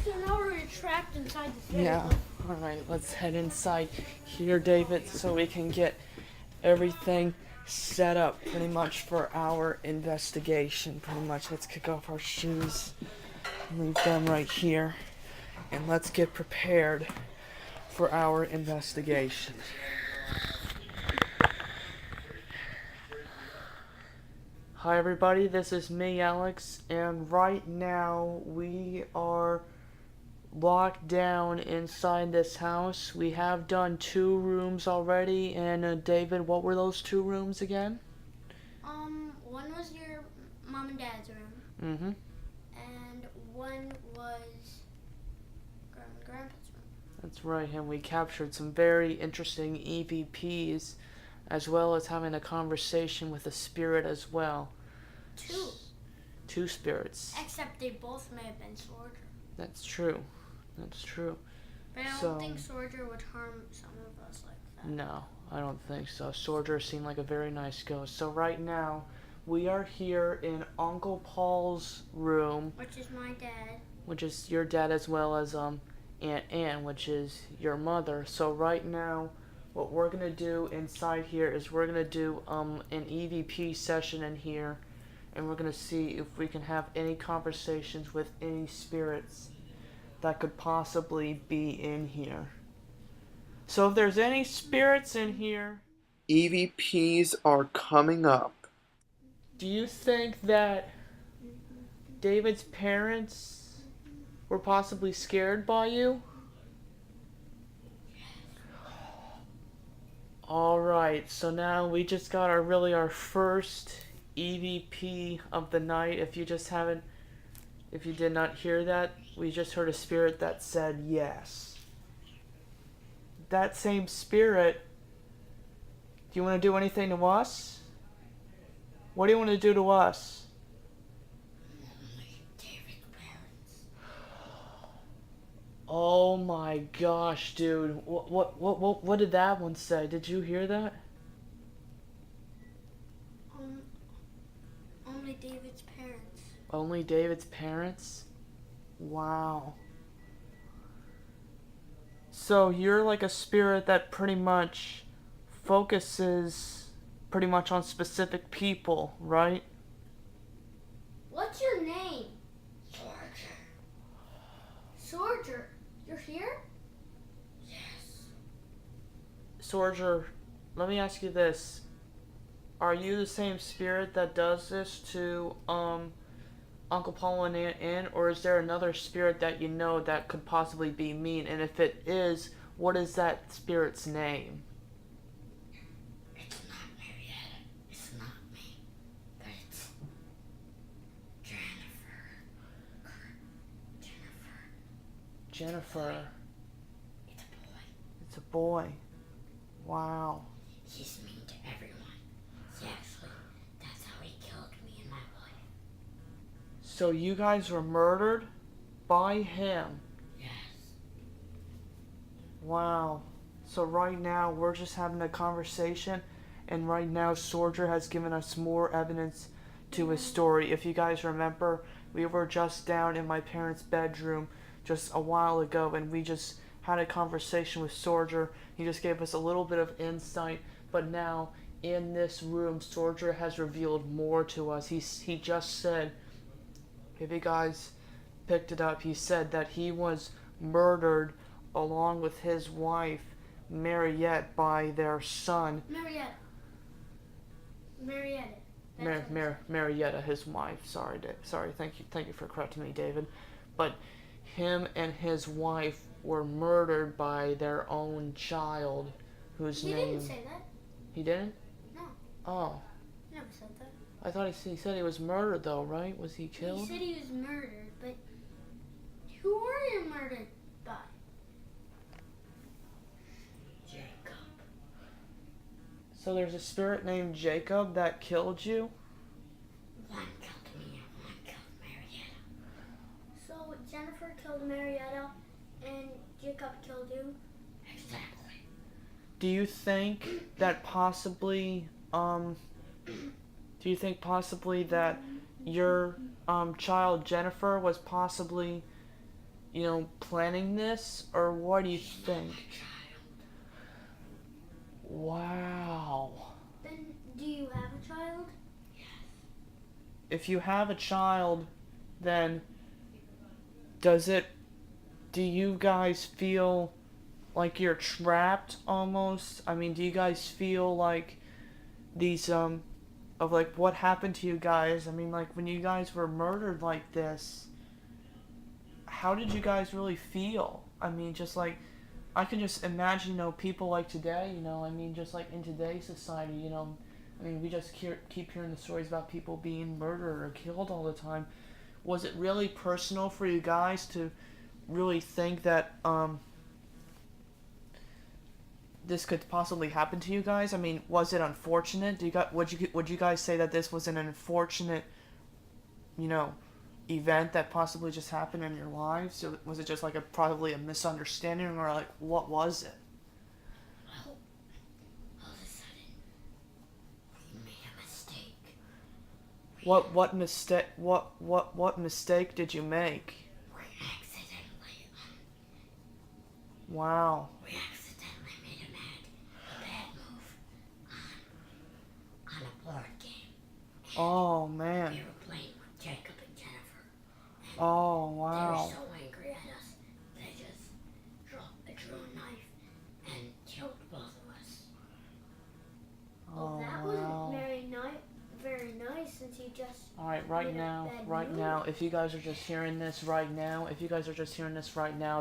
So now we're trapped inside the city. Yeah. All right, let's head inside here, David, so we can get everything set up pretty much for our investigation. Pretty much, let's kick off our shoes, leave them right here, and let's get prepared for our investigation. Hi everybody, this is me, Alex, and right now we are locked down inside this house. We have done 2 rooms already, and David, what were those 2 rooms again? One was your mom and dad's room, Mm-hmm. and one was grandma and grandpa's room. That's right, and we captured some very interesting EVPs, as well as having a conversation with a spirit as well. 2. 2 spirits. Except they both may have been Soldier. That's true. That's true. But I So- don't think Soldier would harm some of us like that. No, I don't think so. Soldier seemed like a very nice ghost. So right now, we are here in Uncle Paul's room, Which is my dad. which is your dad, as well as Aunt Ann, which is your mother. So right now, what we're gonna do inside here is we're gonna do an EVP session in here, and we're gonna see if we can have any conversations with any spirits that could possibly be in here. So if there's any spirits in here, EVPs are coming up. Do you think that David's parents were possibly scared by you? Alright, so now we just got our first EVP of the night. If you did not hear that, we just heard a spirit that said yes. That same spirit, do you want to do anything to us? What do you want to do to us? David's parents. Oh my gosh, dude. What did that one say? Did you hear that? David's parents. Only David's parents? Wow. So you're like a spirit that pretty much focuses pretty much on specific people, right? What's your name? Sorger. You're here? Sorger, let me ask you this. Are you the same spirit that does this to Uncle Paul and Aunt Ann, or is there another spirit that you know that could possibly be mean? And if it is, what is that spirit's name? It's not Marietta. It's not me. But it's Jennifer. Jennifer. It's a boy. It's a boy. Wow. He's mean to everyone. That's how he killed me and my wife. So you guys were murdered by him? Yes. Wow. So right now we're just having a conversation, and right now Sorger has given us more evidence to his story. If you guys remember, we were just down in my parents' bedroom just a while ago, and we just had a conversation with Sorger. He just gave us a little bit of insight, but now in this room, Sorger has revealed more to us. He just said, if you guys picked it up, he said that he was murdered along with his wife, Mariette, by their son. Marietta. Marietta, his wife. Sorry, thank you for correcting me, David. But him and his wife were murdered by their own child, whose He name... didn't say that. He didn't? No. Oh. He never said that. I thought he said he was murdered, though, right? Was he killed? He said he was murdered, but who were you murdered by? Jacob. So there's a spirit named Jacob that killed you? One killed me and one killed Marietta. So Jennifer killed Marietta and Jacob killed you? Exactly. Do you think that possibly, that your child Jennifer was possibly, planning this, or what do you think? Wow. Then do you have a child? If you have a child, then do you guys feel like you're trapped almost? I mean, do you guys feel like these, of like what happened to you guys? I mean, like when you guys were murdered like this, how did you guys really feel? I mean, just like, I can just imagine, people like today, I mean, just like in today's society, I mean, we just keep hearing the stories about people being murdered or killed all the time. Was it really personal for you guys to really think that, this could possibly happen to you guys? I mean, was it unfortunate? Would you guys say that this was an unfortunate, event that possibly just happened in your lives? So was it just like probably a misunderstanding, or like what was it? Well, all of a sudden, we made a mistake. What mistake did you make? We accidentally, Wow. we accidentally made a bad move on a board game. Oh man. We were playing with Jacob and Jennifer. Oh They were wow. so angry at us, they just drew a knife and killed both of us. Oh That wow. wasn't very nice since you just Alright, made a bad move. now, if you guys are just hearing this right now,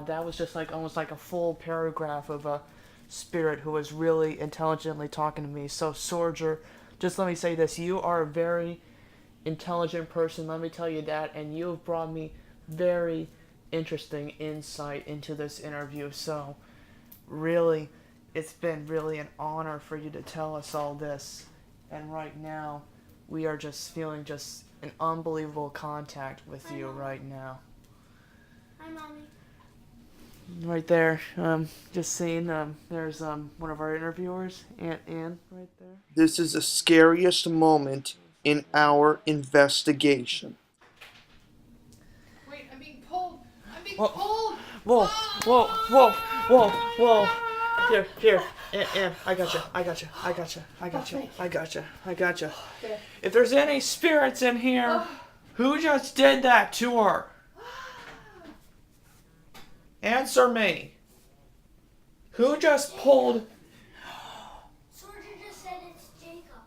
that was just like almost like a full paragraph of a spirit who was really intelligently talking to me. So, Sorger, just let me say this, you are a very intelligent person, let me tell you that, and you have brought me very interesting insight into this interview. So, really, it's been really an honor for you to tell us all this. And right now, we are just feeling just an unbelievable contact with you right now. Hi, Mommy. Right there, just seeing, there's one of our interviewers, Aunt Ann, right there. This is the scariest moment in our investigation. Wait, I'm being pulled. I'm being Whoa. pulled. Whoa, whoa, whoa, whoa, whoa. Here, Ann, I gotcha. If there's any spirits in here, who just did that to her? Answer me. Who just pulled... Soldier just said it's Jacob.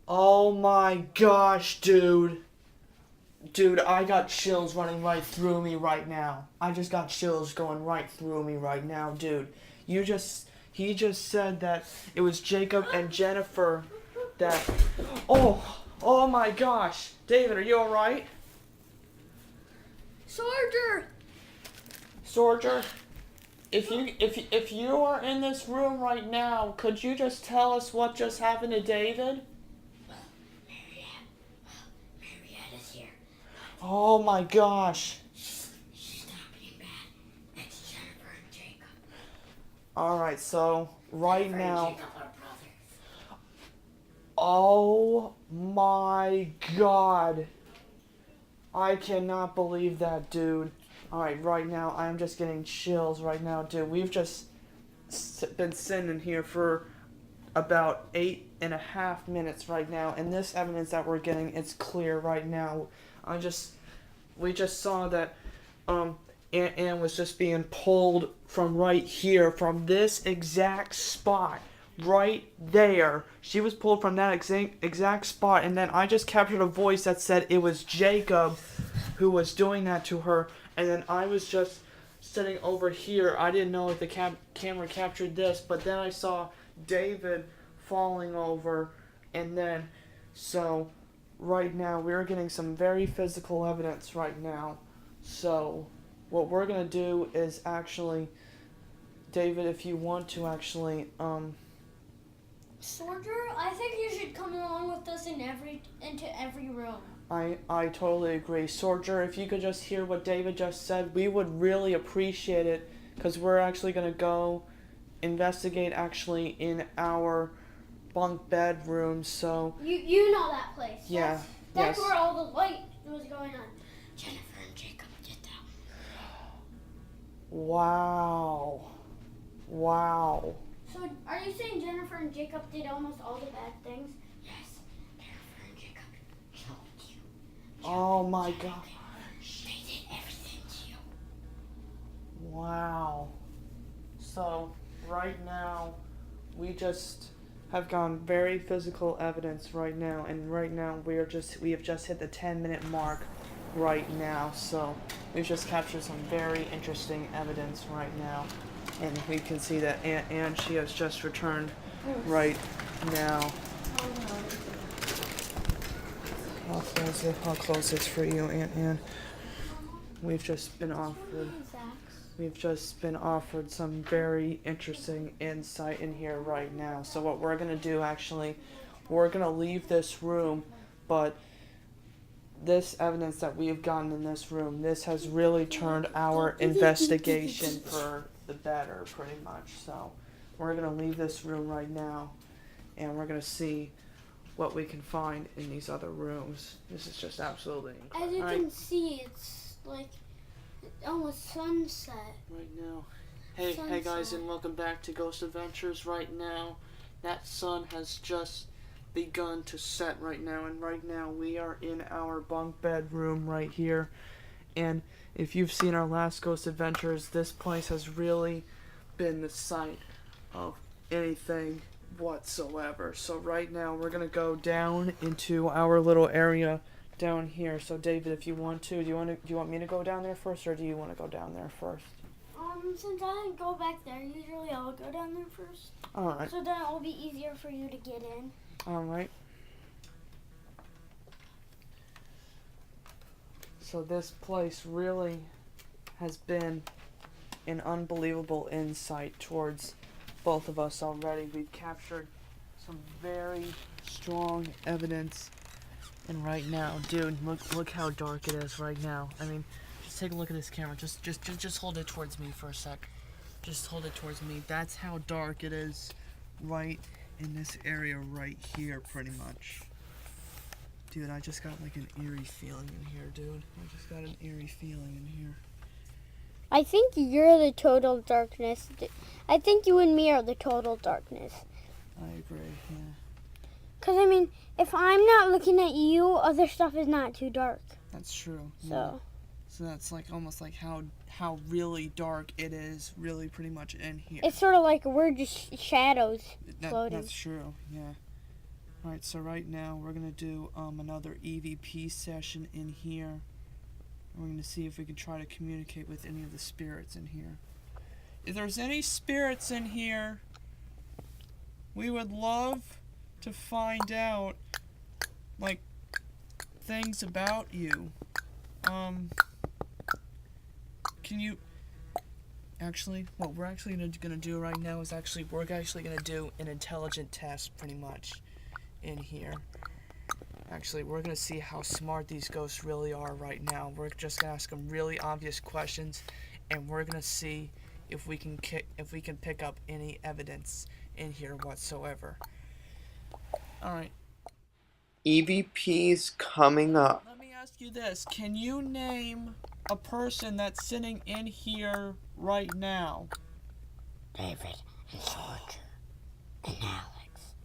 Oh my gosh, dude. Dude, I got chills running right through me right now. I just got chills going right through me right now, dude. He just said that it was Jacob and Jennifer that... Oh my gosh. David, are you alright? Soldier, if you are in this room right now, could you just tell us what just happened to David? Marietta is here. Oh my gosh. She's not being bad. It's Jennifer and Jacob. Alright, so right now... Jacob are brothers. Oh my god. I cannot believe that, dude. Alright, right now, I'm just getting chills right now, dude. We've just been sitting in here for about 8.5 minutes right now, and this evidence that we're getting, it's clear right now. We just saw that, Ann was just being pulled from right here, from this exact spot. Right there. She was pulled from that exact spot, and then I just captured a voice that said it was Jacob who was doing that to her, and then I was just sitting over here. I didn't know if the camera captured this, but then I saw David falling over, and then, so, right now, we're getting some very physical evidence right now. So, what we're gonna do is actually, David, if you want to actually, Soldier, I think you should come along with us into every room. I totally agree. Soldier, if you could just hear what David just said, we would really appreciate it, because we're actually going to go investigate actually in our bunk bedroom, so... You know that place. Yeah, That's yes. where all the light was going on. Jennifer and Jacob did that. Wow. So, are you saying Jennifer and Jacob did almost all the bad things? Yes. Jennifer and Jacob killed you. Oh my god. They did everything to you. Wow. So, right now, we just have gotten very physical evidence right now, and right now we have just hit the 10-minute mark right now, so we've just captured some very interesting evidence right now, and we can see that Ann, she has just returned right now. How close it's for you, Ann? We've just been offered some very interesting insight in here right now. So what we're going to do, actually, we're going to leave this room, but this evidence that we've gotten in this room, this has really turned our investigation for the better, pretty much. So we're going to leave this room right now, and we're going to see what we can find in these other rooms. This is just absolutely incredible. As you can see, it's like almost sunset. Right now. Hey guys, and welcome back to Ghost Adventures. Right now, that sun has just begun to set right now, and right now we are in our bunk bedroom right here. And if you've seen our last Ghost Adventures, this place has really been the site of anything whatsoever. So right now we're gonna go down into our little area down here. So David, if you want to, do you want me to go down there first, or do you want to go down there first? Since I didn't go back there, usually I'll go down there first. Alright. So then it will be easier for you to get in. Alright. So this place really has been an unbelievable insight towards both of us already. We've captured some very strong evidence. And right now, dude, look how dark it is right now. I mean, just take a look at this camera. Just hold it towards me for a sec. Just hold it towards me. That's how dark it is right in this area right here, pretty much. Dude, I just got like an eerie feeling in here, dude. I just got an eerie feeling in here. I think you're the total darkness. I think you and me are the total darkness. I agree, yeah. Because, I mean, if I'm not looking at you, other stuff is not too dark. That's true. So, So that's like almost like how really dark it is really pretty much in here. it's sort of like we're just shadows floating. That's true, yeah. Alright, so right now we're going to do another EVP session in here. We're going to see if we can try to communicate with any of the spirits in here. If there's any spirits in here, we would love to find out, like, things about you. Can you... Actually, what we're actually going to do right now is we're actually going to do an intelligent test, pretty much, in here. Actually, we're going to see how smart these ghosts really are right now. We're just going to ask them really obvious questions, and we're going to see if we can pick up any evidence in here whatsoever. Alright. EVP's coming up. Let me ask you this. Can you name a person that's sitting in here right now? David and Soldier and Alex.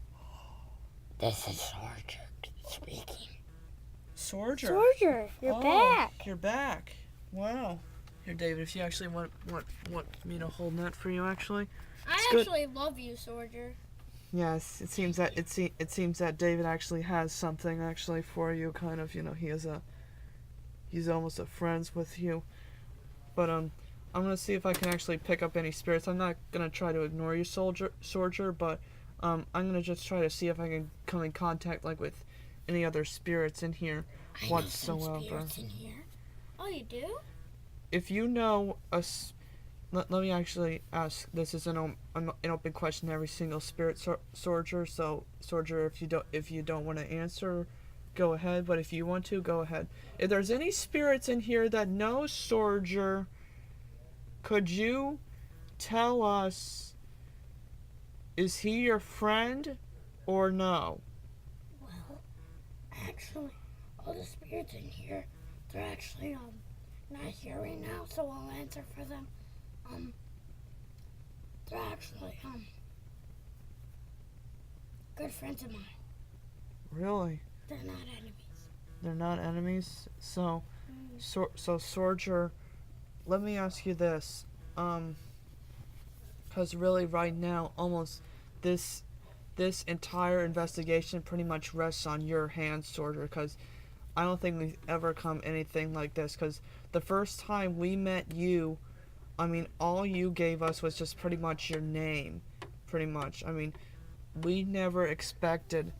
This is Soldier speaking. Soldier, you're back. You're back. Wow. Here, David, if you actually want me to hold that for you, actually. I actually love you, Soldier. Yes, it seems that David actually has something actually for you. Kind of, he's almost a friends with you. But I'm gonna see if I can actually pick up any spirits. I'm not gonna try to ignore you, Soldier, but I'm gonna just try to see if I can come in contact with any other spirits in here whatsoever. I know some spirits in here. Oh, you do? If you know let me actually ask. This is an open question to every single spirit, Soldier. So, Soldier, if you don't want to answer, go ahead. But if you want to, go ahead. If there's any spirits in here that know Soldier, could you tell us? Is he your friend, or no? Well, actually, all the spirits in here, they're actually not here right now, so I'll answer for them. They're actually good friends of mine. Really? They're not enemies. They're not enemies? So Soldier, let me ask you this. Because really right now, almost this entire investigation pretty much rests on your hands, Soldier, because I don't think we've ever come anything like this, because the first time we met you, I mean, all you gave us was just pretty much your name, pretty much. I mean, we never expected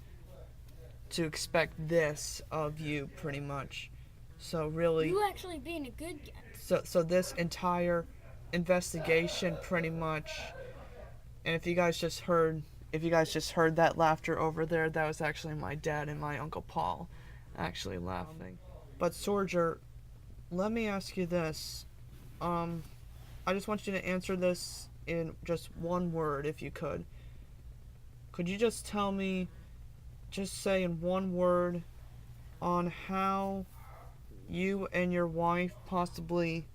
to expect this of you, pretty much. So really... You actually being a good guy. So this entire investigation, pretty much, and if you guys just heard that laughter over there, that was actually my dad and my Uncle Paul actually laughing. But Soldier, let me ask you this. I just want you to answer this in just one word, if you could. Could you just tell me, just say in one word, on how you and your wife possibly,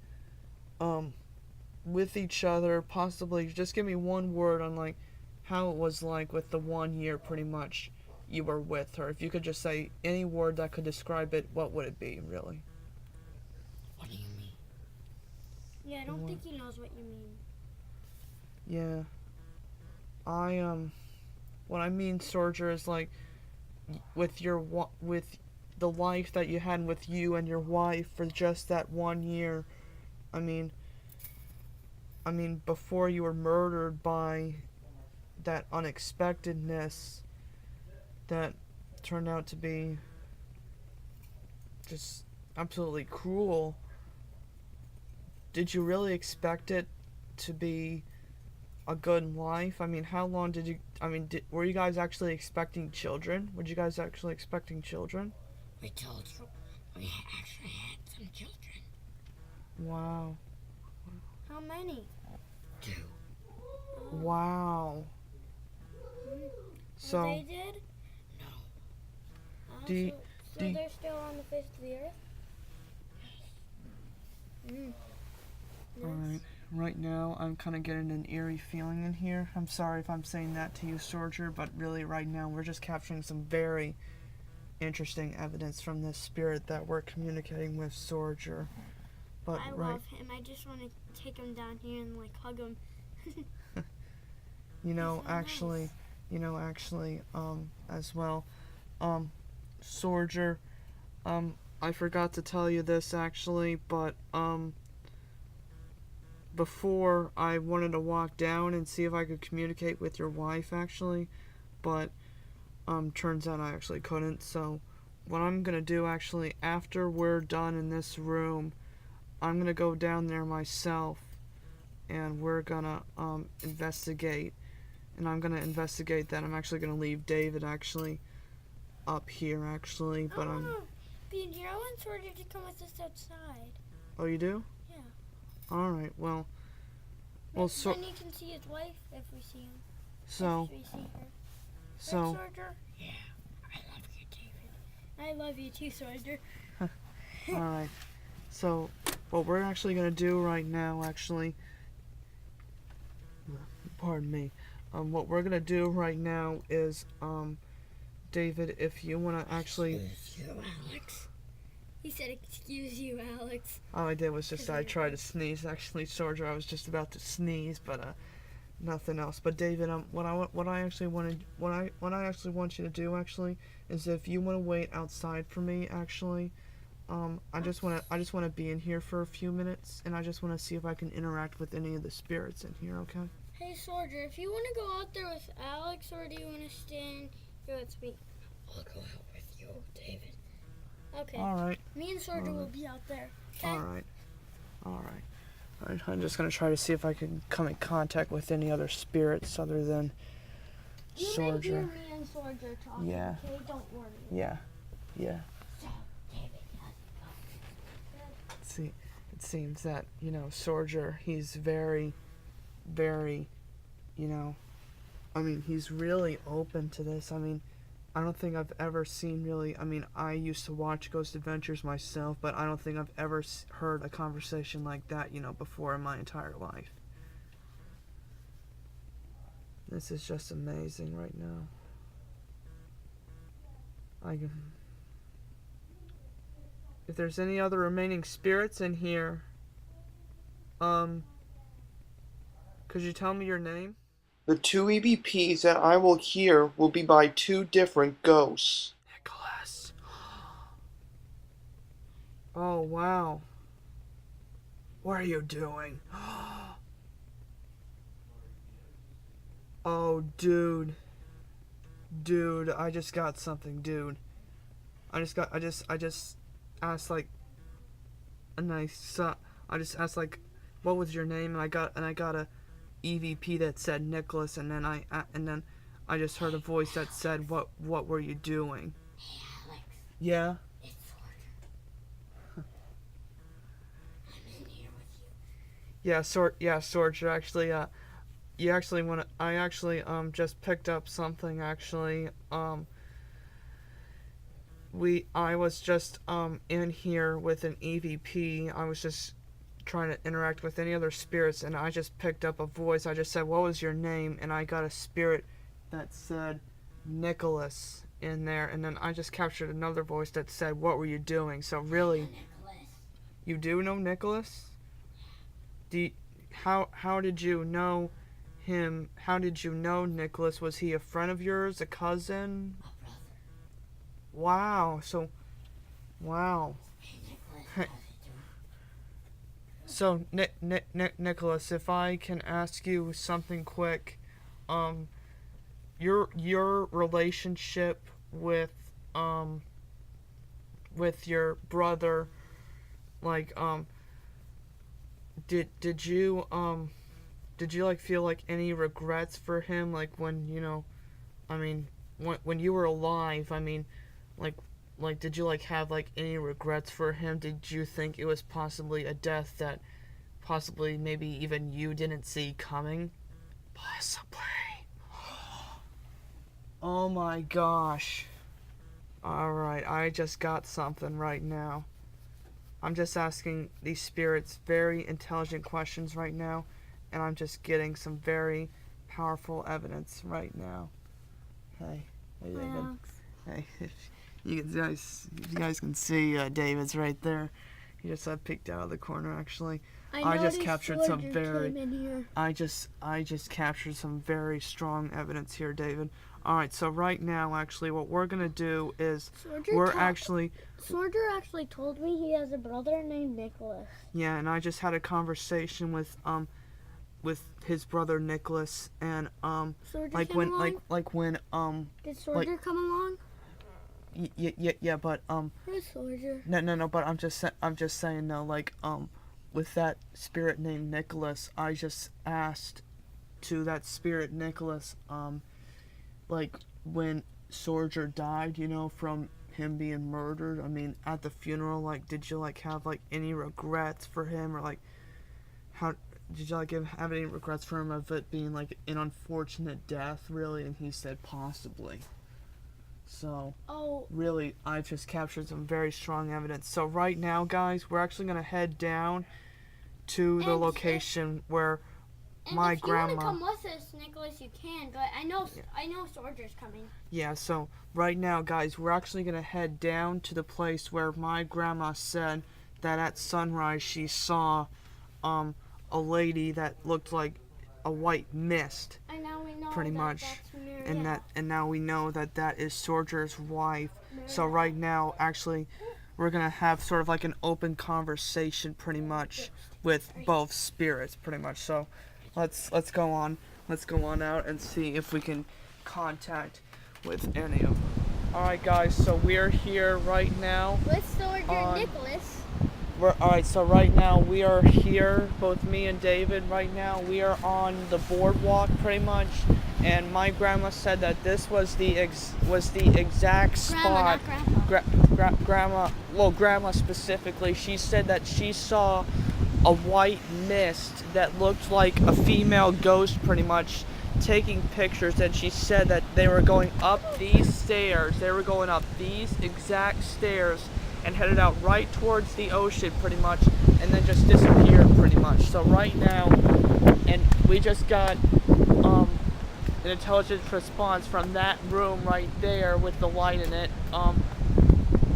with each other, possibly, just give me one word on, how it was with the 1 year, pretty much, you were with her. If you could just say any word that could describe it, what would it be, really? What do you mean? Yeah, I don't think he knows what you mean. Yeah. What I mean, Soldier, is with the life that you had with you and your wife for just that 1 year. I mean, before you were murdered by that unexpectedness that turned out to be just absolutely cruel. Did you really expect it to be a good life? I mean, how long did you... were you guys actually expecting children? Were you guys actually expecting children? We told you we actually had some children. Wow. How many? 2. Wow. So they did? No. Do you, So Do- they're still on the face of the earth? Mm. Alright, right now I'm kind of getting an eerie feeling in here. I'm sorry if I'm saying that to you, Sorger, but really right now we're just capturing some very interesting evidence from this spirit that we're communicating with, Sorger. But I right, love him. I just want to take him down here and like hug him. you know, He's so actually, as well, Sorger, I forgot to tell you this actually, but, before I wanted to walk down and see if I could communicate with your wife actually, but turns out I actually couldn't. So what I'm gonna do actually after we're done in this room, I'm gonna go down there myself and we're gonna investigate, and I'm gonna investigate that. I'm actually gonna leave David actually up here actually, but I I'm want to be in here. I want Sorger to come with us outside. oh, you do? Yeah. Alright, well so Then you can see his wife if we see him. so If we see her. so Right, Sorger? Yeah. I love you, David. I love you too, Sorger. alright. So what we're actually gonna do right now actually, pardon me, what we're gonna do right now is David, if you wanna actually Excuse you, Alex. He said, "Excuse you, Alex." all I did was just I tried to sneeze actually, Sorger. I was just about to sneeze, but nothing else. But David, what I actually want you to do actually is if you want to wait outside for me actually, I just want to be in here for a few minutes, and I just want to see if I can interact with any of the spirits in here, okay? Hey, Sorger, if you want to go out there with Alex, or do you want to stand here with me? I'll go out with you, David. Okay. Alright, Me and Sorger will be out there. Okay? alright. I'm just going to try to see if I can come in contact with any other spirits other than You may hear Sorger. me and Sorger talking, Yeah. okay? Don't worry. Yeah. So, David, See, it seems that, you know, Sorger, he's very, very, you know, I mean, he's really open to this. I mean, I don't think I've ever seen really, I mean, I used to watch Ghost Adventures myself, but I don't think I've ever heard a conversation like that, you know, before in my entire life. This is just amazing right now. If there's any other remaining spirits in here, could you tell me your name? The two EVPs that I will hear will be by two different ghosts. Nicholas. Oh, wow. What are you doing? Oh, dude. Dude, I just got something, dude. I just asked like a nice I just asked like what was your name, and I got a EVP that said Nicholas, and then I just heard a voice that said what were you doing? Hey, Alex. Yeah. It's Sorger. I'm in here with you. Sorger, actually you actually want to I actually just picked up something actually. I was just in here with an EVP. I was just trying to interact with any other spirits, and I just picked up a voice. I just said, what was your name? And I got a spirit that said Nicholas in there, and then I just captured another voice that said, what were you doing? So really, Nicholas. you do know Nicholas? How did you know him? How did you know Nicholas? Was he a friend of yours, a cousin? A brother. Wow, so, wow. Hey, Nicholas, how's it doing? So, Nicholas, if I can ask you something quick, your relationship with your brother, like, did you like feel like any regrets for him, like when, you know, I mean, when you were alive, I mean, like did you like have like any regrets for him? Did you think it was possibly a death that possibly maybe even you didn't see coming? Possibly. Oh my gosh. Alright, I just got something right now. I'm just asking these spirits very intelligent questions right now, and I'm just getting some very powerful evidence right now. Hey David. Hey, if you guys can see David's right there. He just peeked out of the corner actually. I just captured some very I just captured some very strong evidence here, David. Alright, so right now actually what we're gonna do is Soldier actually told me he has a brother named Nicholas. Yeah, and I just had a conversation with his brother Nicholas, and Soldier like came when along? when Did Soldier come along? yeah, but Who's Soldier? no, but I'm just saying no, like with that spirit named Nicholas, I just asked to that spirit Nicholas, like when Soldier died, you know, from him being murdered. I mean, at the funeral, like, did you like have like any regrets for him, or like how did you like have any regrets for him of it being like an unfortunate death, really? And he said possibly. So, really, I've just captured some very strong evidence. So right now, guys, we're actually going to head down to the location where my grandma... if you want to come with us, Nicholas, you can, but I know Soldier's coming. Yeah, so right now, guys, we're actually going to head down to the place where my grandma said that at sunrise she saw a lady that looked like a white mist. And now we know pretty that much, that's Marietta. and now we know that that is Soldier's wife. So right now, actually, we're gonna have sort of like an open conversation, pretty much, with both spirits, pretty much. So, let's go on out and see if we can contact with any of them. All right, guys. So we're here right now. With Soldier and Nicholas. Alright, so right now we are here, both me and David, right now we are on the boardwalk pretty much, and my grandma said that this was the exact spot. Grandma specifically, she said that she saw a white mist that looked like a female ghost pretty much taking pictures, and she said that they were going up these stairs, these exact stairs, and headed out right towards the ocean pretty much, and then just disappeared pretty much. So right now, and we just got an intelligence response from that room right there with the light in it.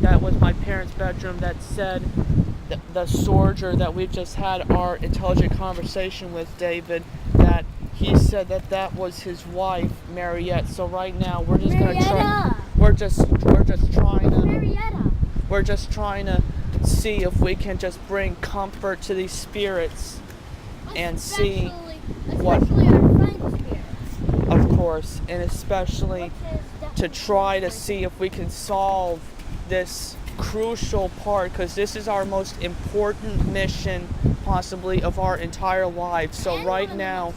That was my parents' bedroom that said the Soldier that we've just had our intelligent conversation with, David, that he said that that was his wife, Mariette. So right now we're just gonna try. We're just trying to. Marietta. We're just trying to see if we can just bring comfort to these spirits and see what, our friend spirits. of course, and especially to try to see if we can solve this crucial part, because this is our most important mission possibly of our entire lives. So right now,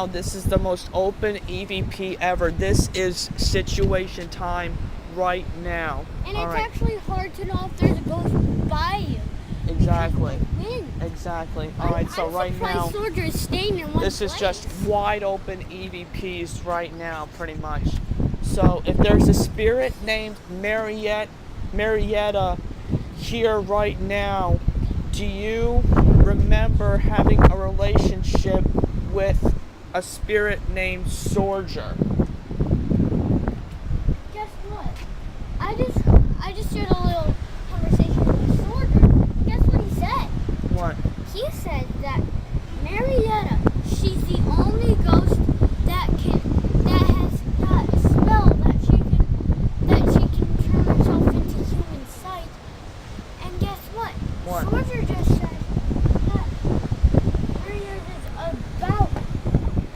this is the most open EVP ever. This is situation time right now. And it's actually hard to know if there's a ghost by you. Exactly. Wind. Exactly. Alright, so right now, Soldier is staying in one this is place. just wide open EVPs right now, pretty much. So if there's a spirit named Marietta here right now, do you remember having a relationship with a spirit named Soldier? Guess what? I just did a little conversation with Soldier. Guess what he said? What? He said that Marietta, she's the only ghost that has got a spell that she can turn herself into human sight. And guess what? What? Soldier just said that Marietta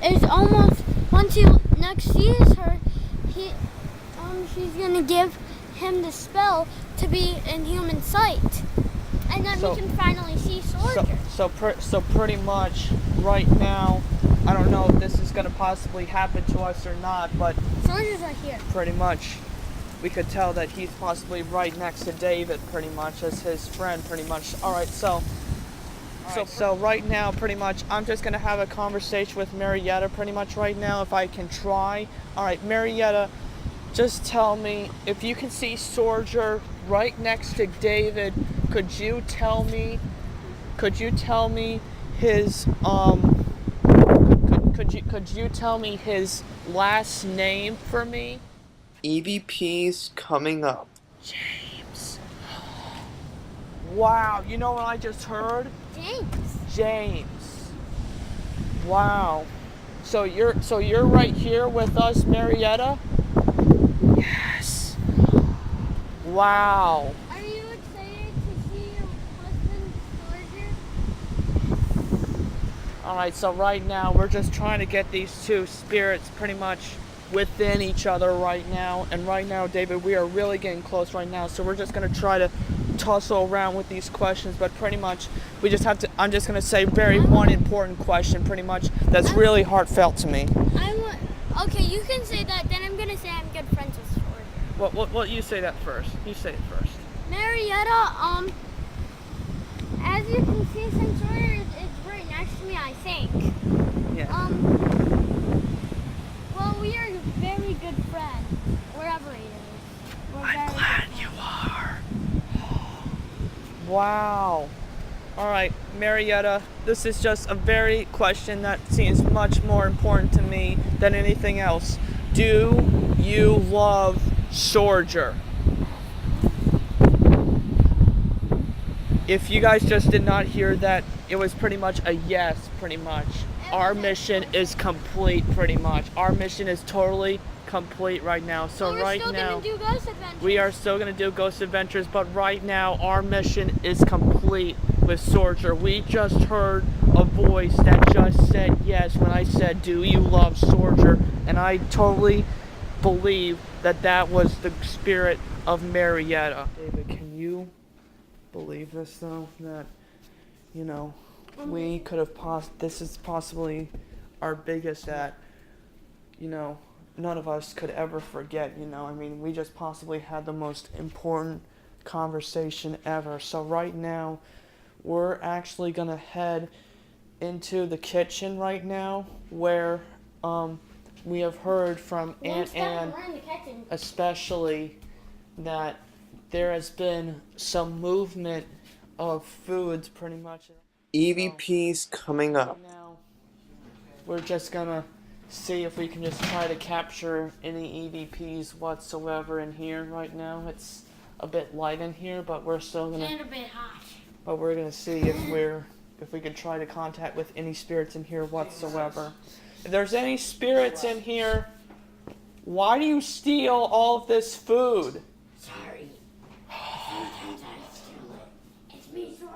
is almost, once he next sees her, she's gonna give him the spell to be in human sight, and then we can finally see Soldier. So pretty much right now, I don't know if this is gonna possibly happen to us or not, but Soldier's right here. pretty much we could tell that he's possibly right next to David, pretty much as his friend, pretty much. All right, so right now, pretty much, I'm just gonna have a conversation with Marietta, pretty much right now, if I can try. All right, Marietta, just tell me if you can see Sorger right next to David. Could you tell me his could you tell me his last name for me? EVP's coming up. James. Wow, you know what I just heard? James. Wow. So you're right here with us, Marietta? Yes. Wow. Are you excited to see your husband, Georgia? Alright, so right now we're just trying to get these two spirits pretty much within each other right now. And right now, David, we are really getting close right now. So we're just going to try to tussle around with these questions. But pretty much, we just have to, I'm just going to say one important question pretty much that's really heartfelt to me. Okay, you can say that. Then I'm going to say I'm good friends with Georgia. Well, you say that first. You say it first. Marietta, as you can see, since Sawyer is right next to me, I think. Yeah. Well, we are very good friends, wherever he is. I'm glad you are. Wow. Alright, Marietta, this is just a very question that seems much more important to me than anything else. Do you love Sorger? If you guys just did not hear that, it was pretty much a yes, pretty much. Our mission is complete, pretty much. Our mission is totally complete right now. So right now, we are still going to do Ghost Adventures, but right now, our mission is complete with Sorger. We just heard a voice that just said yes when I said, do you love Sorger? And I totally believe that that was the spirit of Marietta. David, can you believe this though? That, you know, we could have this is possibly our biggest that, you know, none of us could ever forget, you know. I mean, we just possibly had the most important conversation ever. So right now, we're actually gonna head into the kitchen right now where we have heard from Aunt Ann especially that there has been some movement of foods pretty much. EVP's coming up. Now, we're just gonna see if we can just try to capture any EVPs whatsoever in here right now. It's a bit light in here, but we're still gonna. And a bit hot. But we're gonna see if we can try to contact with any spirits in here whatsoever. If there's any spirits in here, why do you steal all of this food? Sorry. Sometimes I steal it. It's me, George.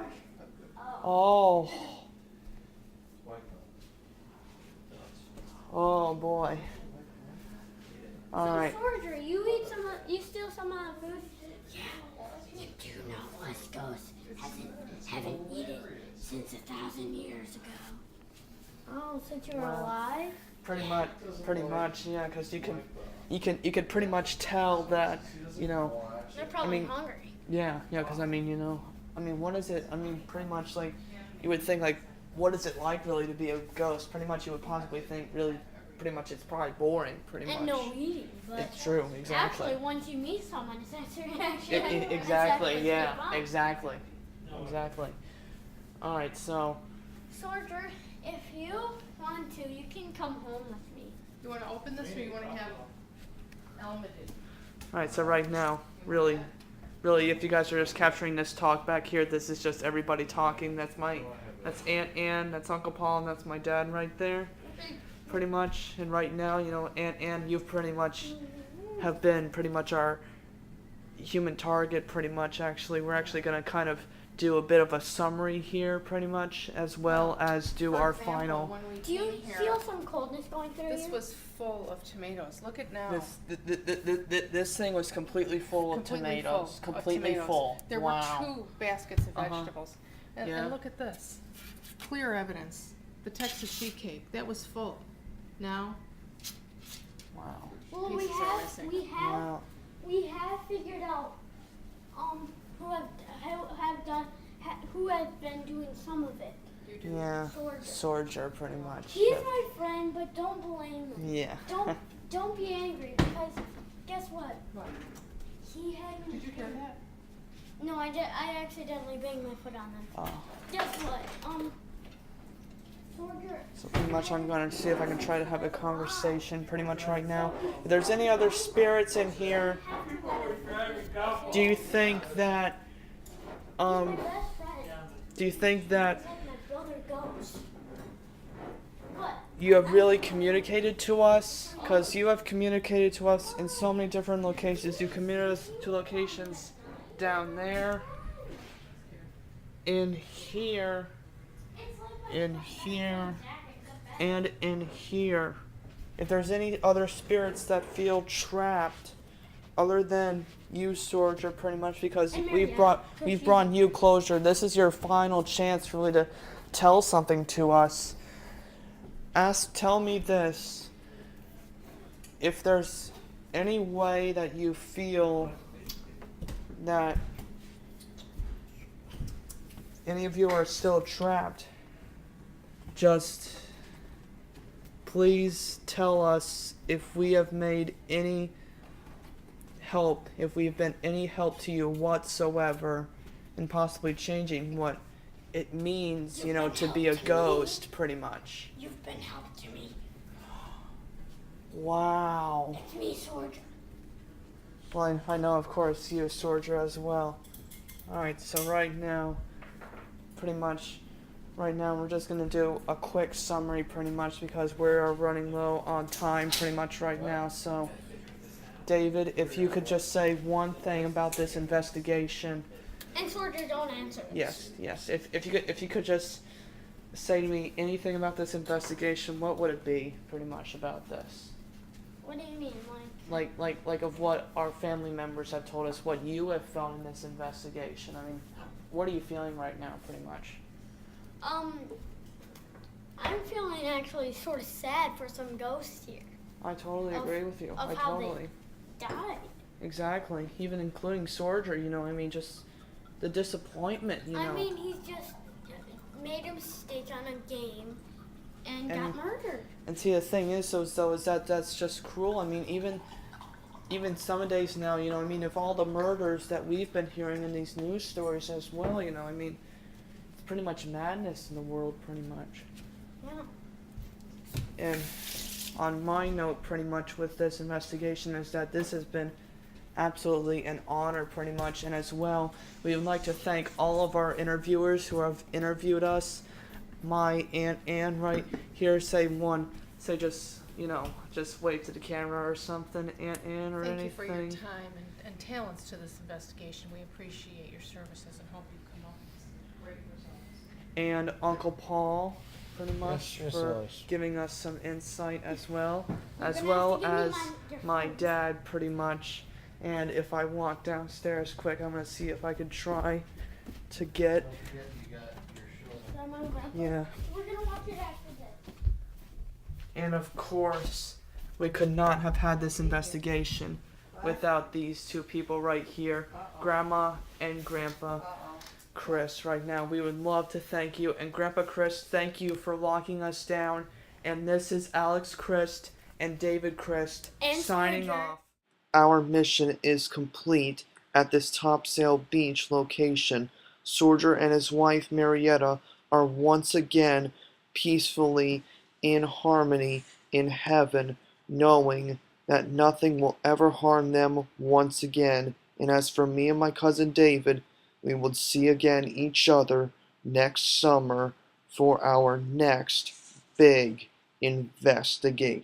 Oh. Oh boy. All right. Georgia, you steal some of the food? Yeah. You do know us ghosts haven't eaten since 1,000 years ago. Oh, since you were alive? Pretty much, yeah, because you could pretty much tell that, you know. They're probably hungry. Yeah, because I mean, what is it? I mean, pretty much like, you would think like, what is it like really to be a ghost? Pretty much you would possibly think really, pretty much it's probably boring, pretty much. And no eating, but it's true, exactly. Actually, once you meet someone, it's actually exactly, yeah, exactly. All right, so. Sorger, if you want to, you can come home with me. You want to open this, or you want to have Alma do? All right, so right now, really, if you guys are just capturing this talk back here, this is just everybody talking. That's Aunt Ann, that's Uncle Paul, and that's my dad right there, pretty much. And right now, you know, Aunt Ann, you've pretty much have been pretty much our human target, pretty much. Actually, we're actually gonna kind of do a bit of a summary here, pretty much, as well as do our final. Do you feel some coldness going through This you? was full of tomatoes. Look at now. This thing was completely full of tomatoes. Completely full. There were 2 baskets of vegetables. And Yeah. look at this. Clear evidence. The Texas sheet cake. That was full. Now. Wow. Well, Pieces of icing. we have figured out who has been doing some of it. Yeah. Sorger, pretty much. He's my friend, but don't blame him. Yeah. Don't be angry because guess what? What? He had me. Did you hear that? No, I did. I accidentally banged my foot on them. Oh. Guess what? Soldier. So pretty much I'm going to see if I can try to have a conversation pretty much right now. If there's any other spirits in here, do you think that, My best friend. do you think that It's like my brother Ghost. What? you have really communicated to us? Because you have communicated to us in so many different locations. You communicated us to locations down there, in here, in here, and in here. If there's any other spirits that feel trapped, other than you, Soldier, pretty much, because we've brought you closure. This is your final chance, really, to tell something to us. Tell me this: if there's any way that you feel that any of you are still trapped, just please tell us if we have made any help, if we've been any help to you whatsoever in possibly changing what it means, to be a ghost, pretty much. You've been help to me. Wow. It's me, Soldier. Well, I know, of course, you, Soldier, as well. Alright, so right now, we're just going to do a quick summary, pretty much, because we're running low on time, pretty much, right now. So, David, if you could just say one thing about this investigation. And Soldier, don't answer. Yes. If you could just say to me anything about this investigation, what would it be, pretty much, about this? What do you mean, Like of what our family members have told us, what you have felt in this investigation. I mean, what are you feeling right now, pretty much? I'm feeling actually sort of sad for some ghosts here. I totally agree with you. I how totally. they died. Exactly. Even including Soldier, just the disappointment, I mean, he just made a mistake on a game and got murdered. And see, the thing is, that's just cruel. I mean, even some days now, if all the murders that we've been hearing in these news stories as well, it's pretty much madness in the world, pretty much. Yeah. And on my note, pretty much, with this investigation is that this has been absolutely an honor, pretty much. And as well, we would like to thank all of our interviewers who have interviewed us. My Aunt Anne right here, just wave to the camera or something, Aunt Anne, or Thank anything. you for your time and talents to this investigation. We appreciate your services and hope you come up with great results. And Uncle Paul, pretty much, Yes, for yes. giving us some insight as well, as gonna well have to give as me your my phone. dad, pretty much. And if I walk downstairs quick, I'm gonna see if I could try to get. So Mom, Grandpa, Yeah. we're gonna watch it after this. And of course, we could not have had this investigation without these two people right here, Grandma and Grandpa Chris. Right now, we would love to thank you. And Grandpa Chris, thank you for locking us down. And this is Alex Christ and David Christ And signing Soldier. off. Our mission is complete at this Topsail Beach location. Soldier and his wife Marietta are once again peacefully in harmony in heaven, knowing that nothing will ever harm them once again. And as for me and my cousin David, we will see again each other next summer for our next big investigation.